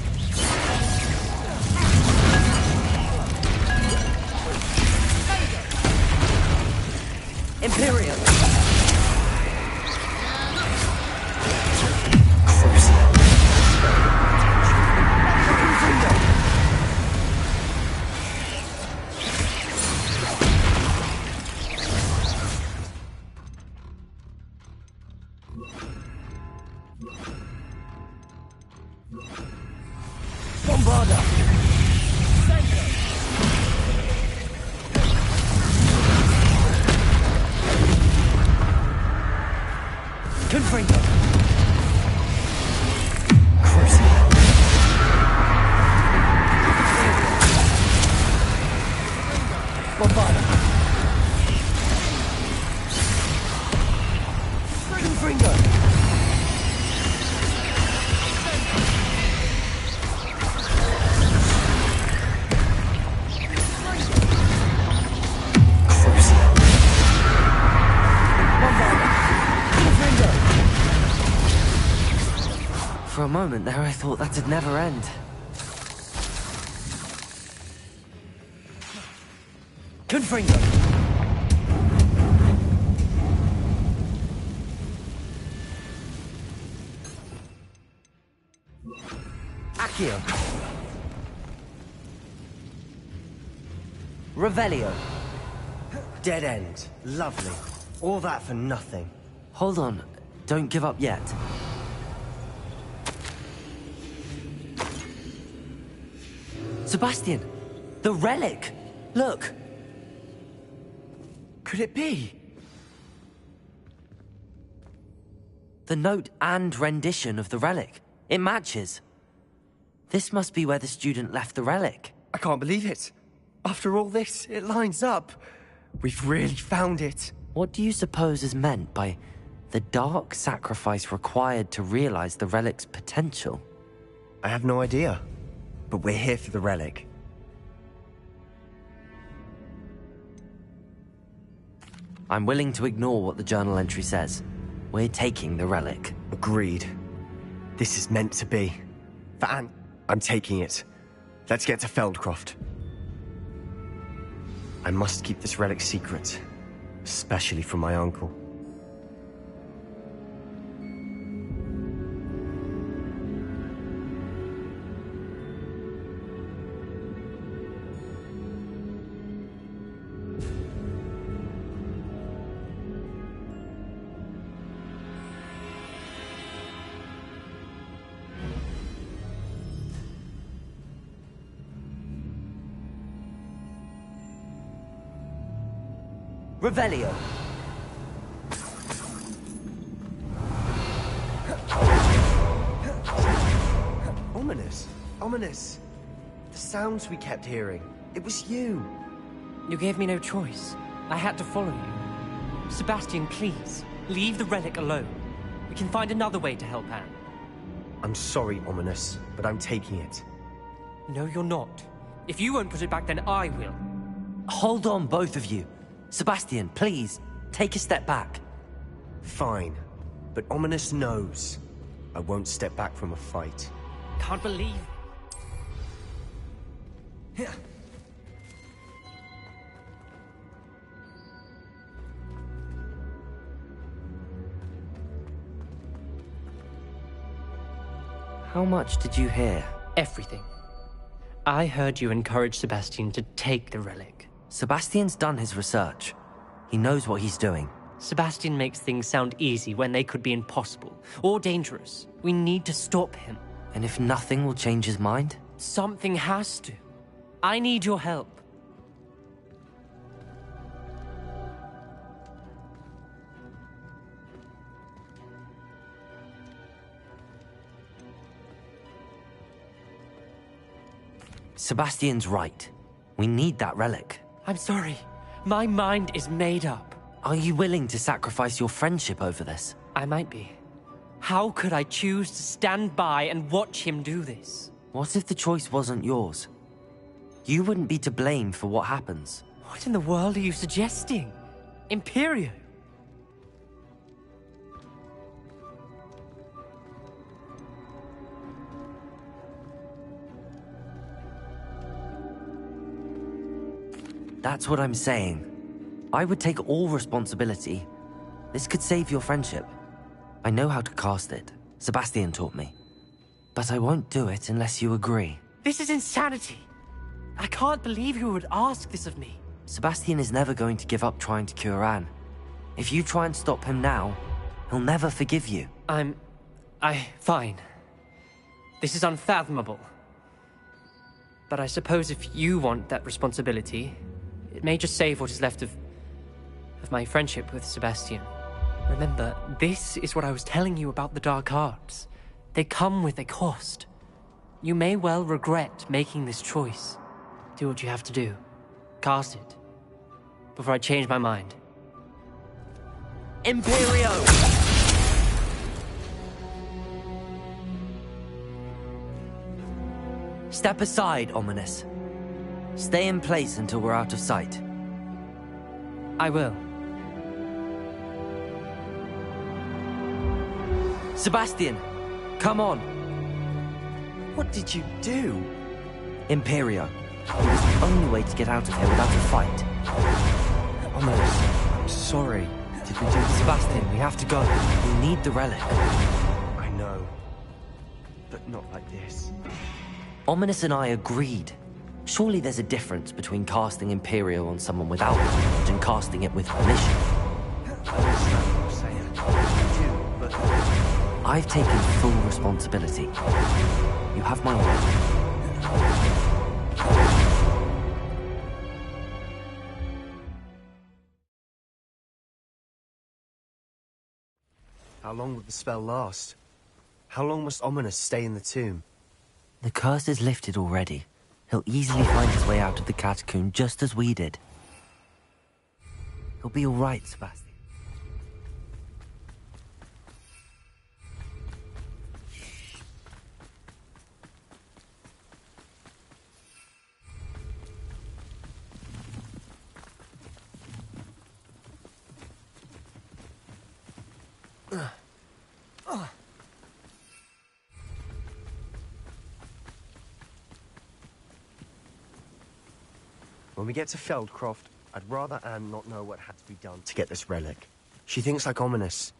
Imperium. Bombarda. Confringo. Crucible. Bombarda. moment there, I thought that'd never end. Confringo! Accio! Revelio! Dead end. Lovely. All that for nothing. Hold on. Don't give up yet. Sebastian! The relic! Look! Could it be? The note and rendition of the relic. It matches. This must be where the student left the relic. I can't believe it. After all this, it lines up. We've really found it. What do you suppose is meant by the dark sacrifice required to realize the relic's potential? I have no idea. But we're here for the relic. I'm willing to ignore what the journal entry says. We're taking the relic. Agreed. This is meant to be. For Anne, I'm taking it. Let's get to Feldcroft. I must keep this relic secret, especially from my uncle. Revelio. Ominous. Ominous. The sounds we kept hearing. It was you. You gave me no choice. I had to follow you. Sebastian, please, leave the relic alone. We can find another way to help Anne. I'm sorry, Ominous, but I'm taking it. No, you're not. If you won't put it back, then I will. Hold on, both of you. Sebastian, please, take a step back. Fine, but Ominous knows. I won't step back from a fight. Can't believe... How much did you hear? Everything. I heard you encourage Sebastian to take the relic. Sebastian's done his research. He knows what he's doing. Sebastian makes things sound easy when they could be impossible or dangerous. We need to stop him. And if nothing will change his mind? Something has to. I need your help. Sebastian's right. We need that relic. I'm sorry. My mind is made up. Are you willing to sacrifice your friendship over this? I might be. How could I choose to stand by and watch him do this? What if the choice wasn't yours? You wouldn't be to blame for what happens. What in the world are you suggesting? Imperio? That's what I'm saying. I would take all responsibility. This could save your friendship. I know how to cast it. Sebastian taught me. But I won't do it unless you agree. This is insanity. I can't believe you would ask this of me. Sebastian is never going to give up trying to cure Anne. If you try and stop him now, he'll never forgive you. Fine. This is unfathomable. But I suppose if you want that responsibility, it may just save what is left of my friendship with Sebastian. Remember, this is what I was telling you about the Dark Arts. They come with a cost. You may well regret making this choice. Do what you have to do. Cast it. Before I change my mind. Imperio! Step aside, Ominous. Stay in place until we're out of sight. I will. Sebastian, come on. What did you do? Imperio. It was the only way to get out of here without a fight. Ominous, I'm sorry. Did we do this? Sebastian, we have to go. We need the relic. I know. But not like this. Ominous and I agreed. Surely there's a difference between casting Imperio on someone without knowledge and casting it with permission. I understand what you're saying. I do, but... I've taken full responsibility. You have my word. How long will the spell last? How long must Ominous stay in the tomb? The curse is lifted already. He'll easily find his way out of the catacomb just as we did. He'll be all right, Sebastian. When we get to Feldcroft, I'd rather Anne not know what had to be done to get this relic. She thinks like Ominous.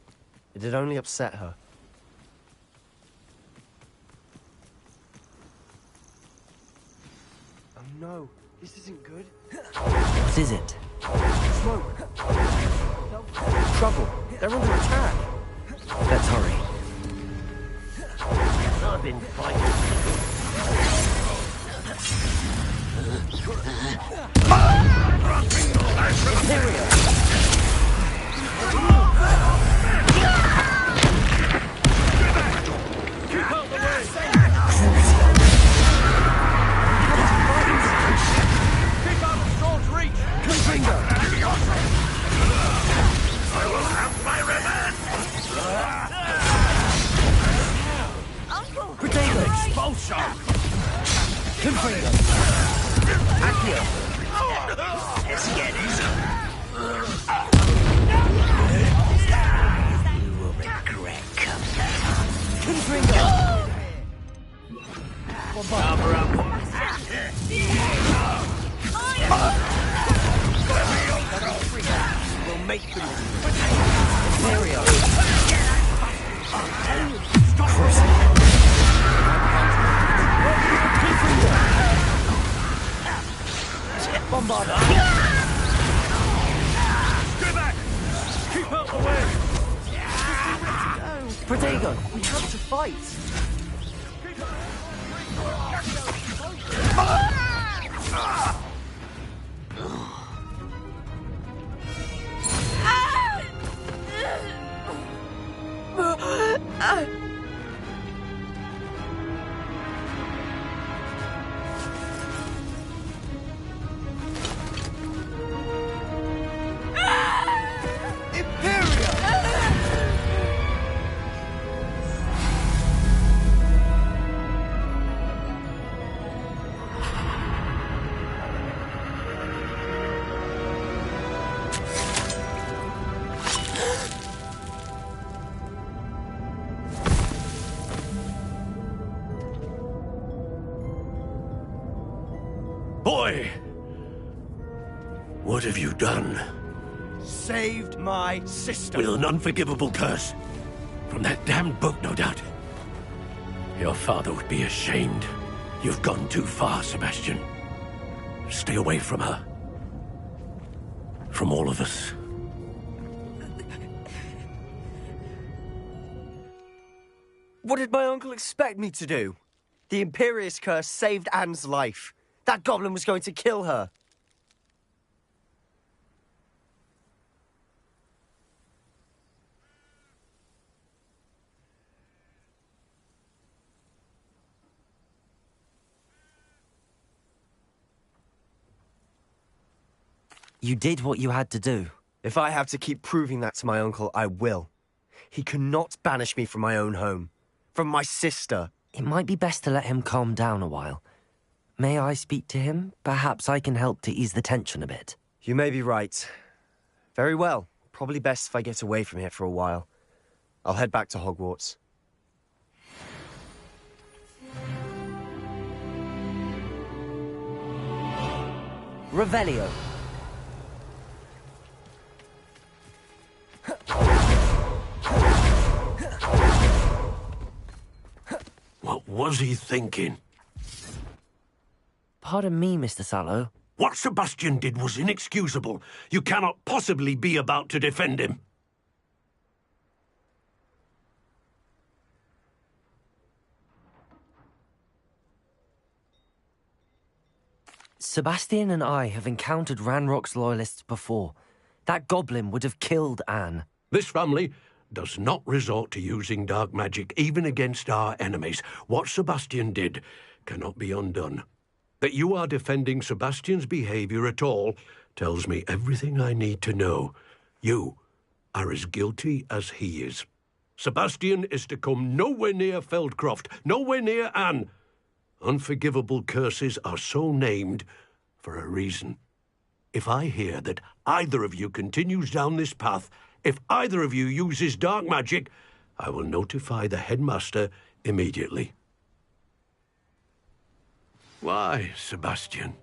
It'd only upset her. Oh no, this isn't good. What is it? Smoke. Trouble. They're under attack. Let's hurry. I've been fighting. Keep out the way! Keep out of Storm's reach! Confringo! I will have my revenge! Potato! Expulsion! Confringo! Accio! Let's get it! You will regret coming. Confringo! Cover up! We'll make them. Imperio! Bombarda! Stay back! Keep out the way! Protego, we have to fight! Boy! What have you done? Saved my sister. With an unforgivable curse. From that damned book, no doubt. Your father would be ashamed. You've gone too far, Sebastian. Stay away from her. From all of us. What did my uncle expect me to do? The Imperius curse saved Anne's life. That goblin was going to kill her. You did what you had to do. If I have to keep proving that to my uncle, I will. He cannot banish me from my own home. From my sister. It might be best to let him calm down a while. May I speak to him? Perhaps I can help to ease the tension a bit. You may be right. Very well. Probably best if I get away from here for a while. I'll head back to Hogwarts. Revelio. What was he thinking? Pardon me, Mr. Sallow. What Sebastian did was inexcusable. You cannot possibly be about to defend him. Sebastian and I have encountered Ranrock's loyalists before. That goblin would have killed Anne. This family does not resort to using dark magic even against our enemies. What Sebastian did cannot be undone. That you are defending Sebastian's behavior at all tells me everything I need to know. You are as guilty as he is. Sebastian is to come nowhere near Feldcroft, nowhere near Anne. Unforgivable curses are so named for a reason. If I hear that either of you continues down this path, if either of you uses dark magic, I will notify the headmaster immediately. Why, Sebastian?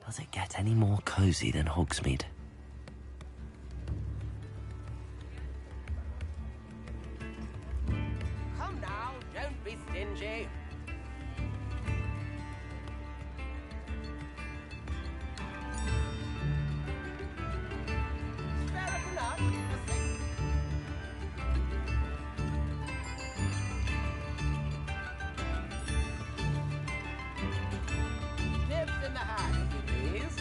Does it get any more cozy than Hogsmeade? Come now, don't be stingy. Spare a nut, a six. Nibs in the hat, please.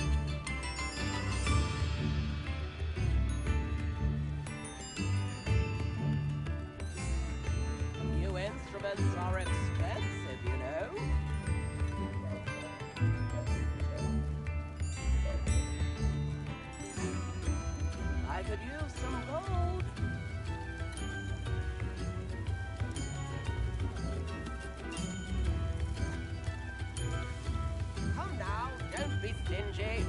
New instruments are expensive, you know. I could use some gold. Come now, don't be stingy.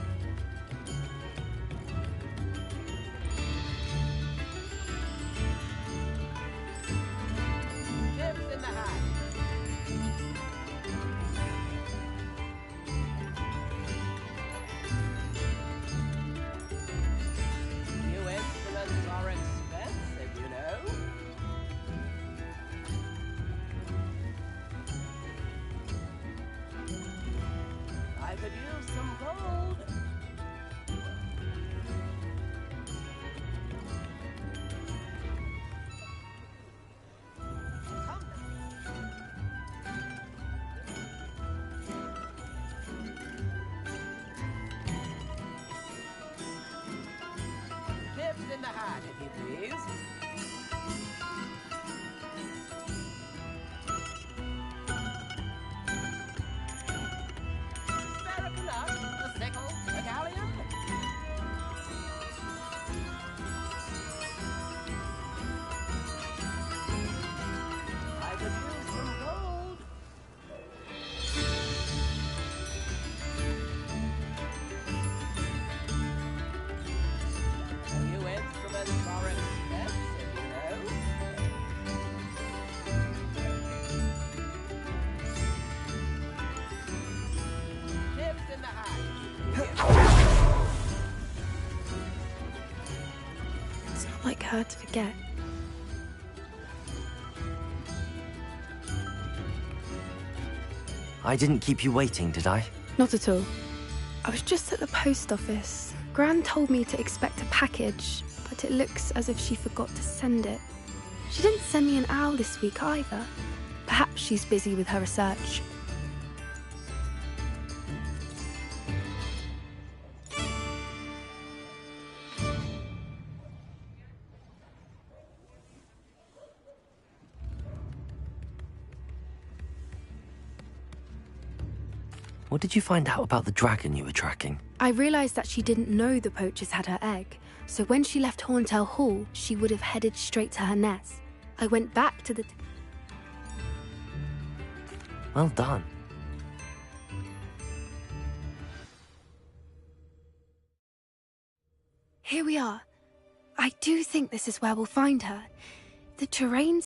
Nibs in the hat. New instruments are expensive, you know. I could use some gold. her to forget. I didn't keep you waiting, did I? Not at all. I was just at the post office. Gran told me to expect a package, but it looks as if she forgot to send it. She didn't send me an owl this week either. Perhaps she's busy with her research. What did you find out about the dragon you were tracking? I realized that she didn't know the poachers had her egg, so when she left Horntail Hall, she would have headed straight to her nest. I went back to the... Well done. Here we are. I do think this is where we'll find her. The terrain's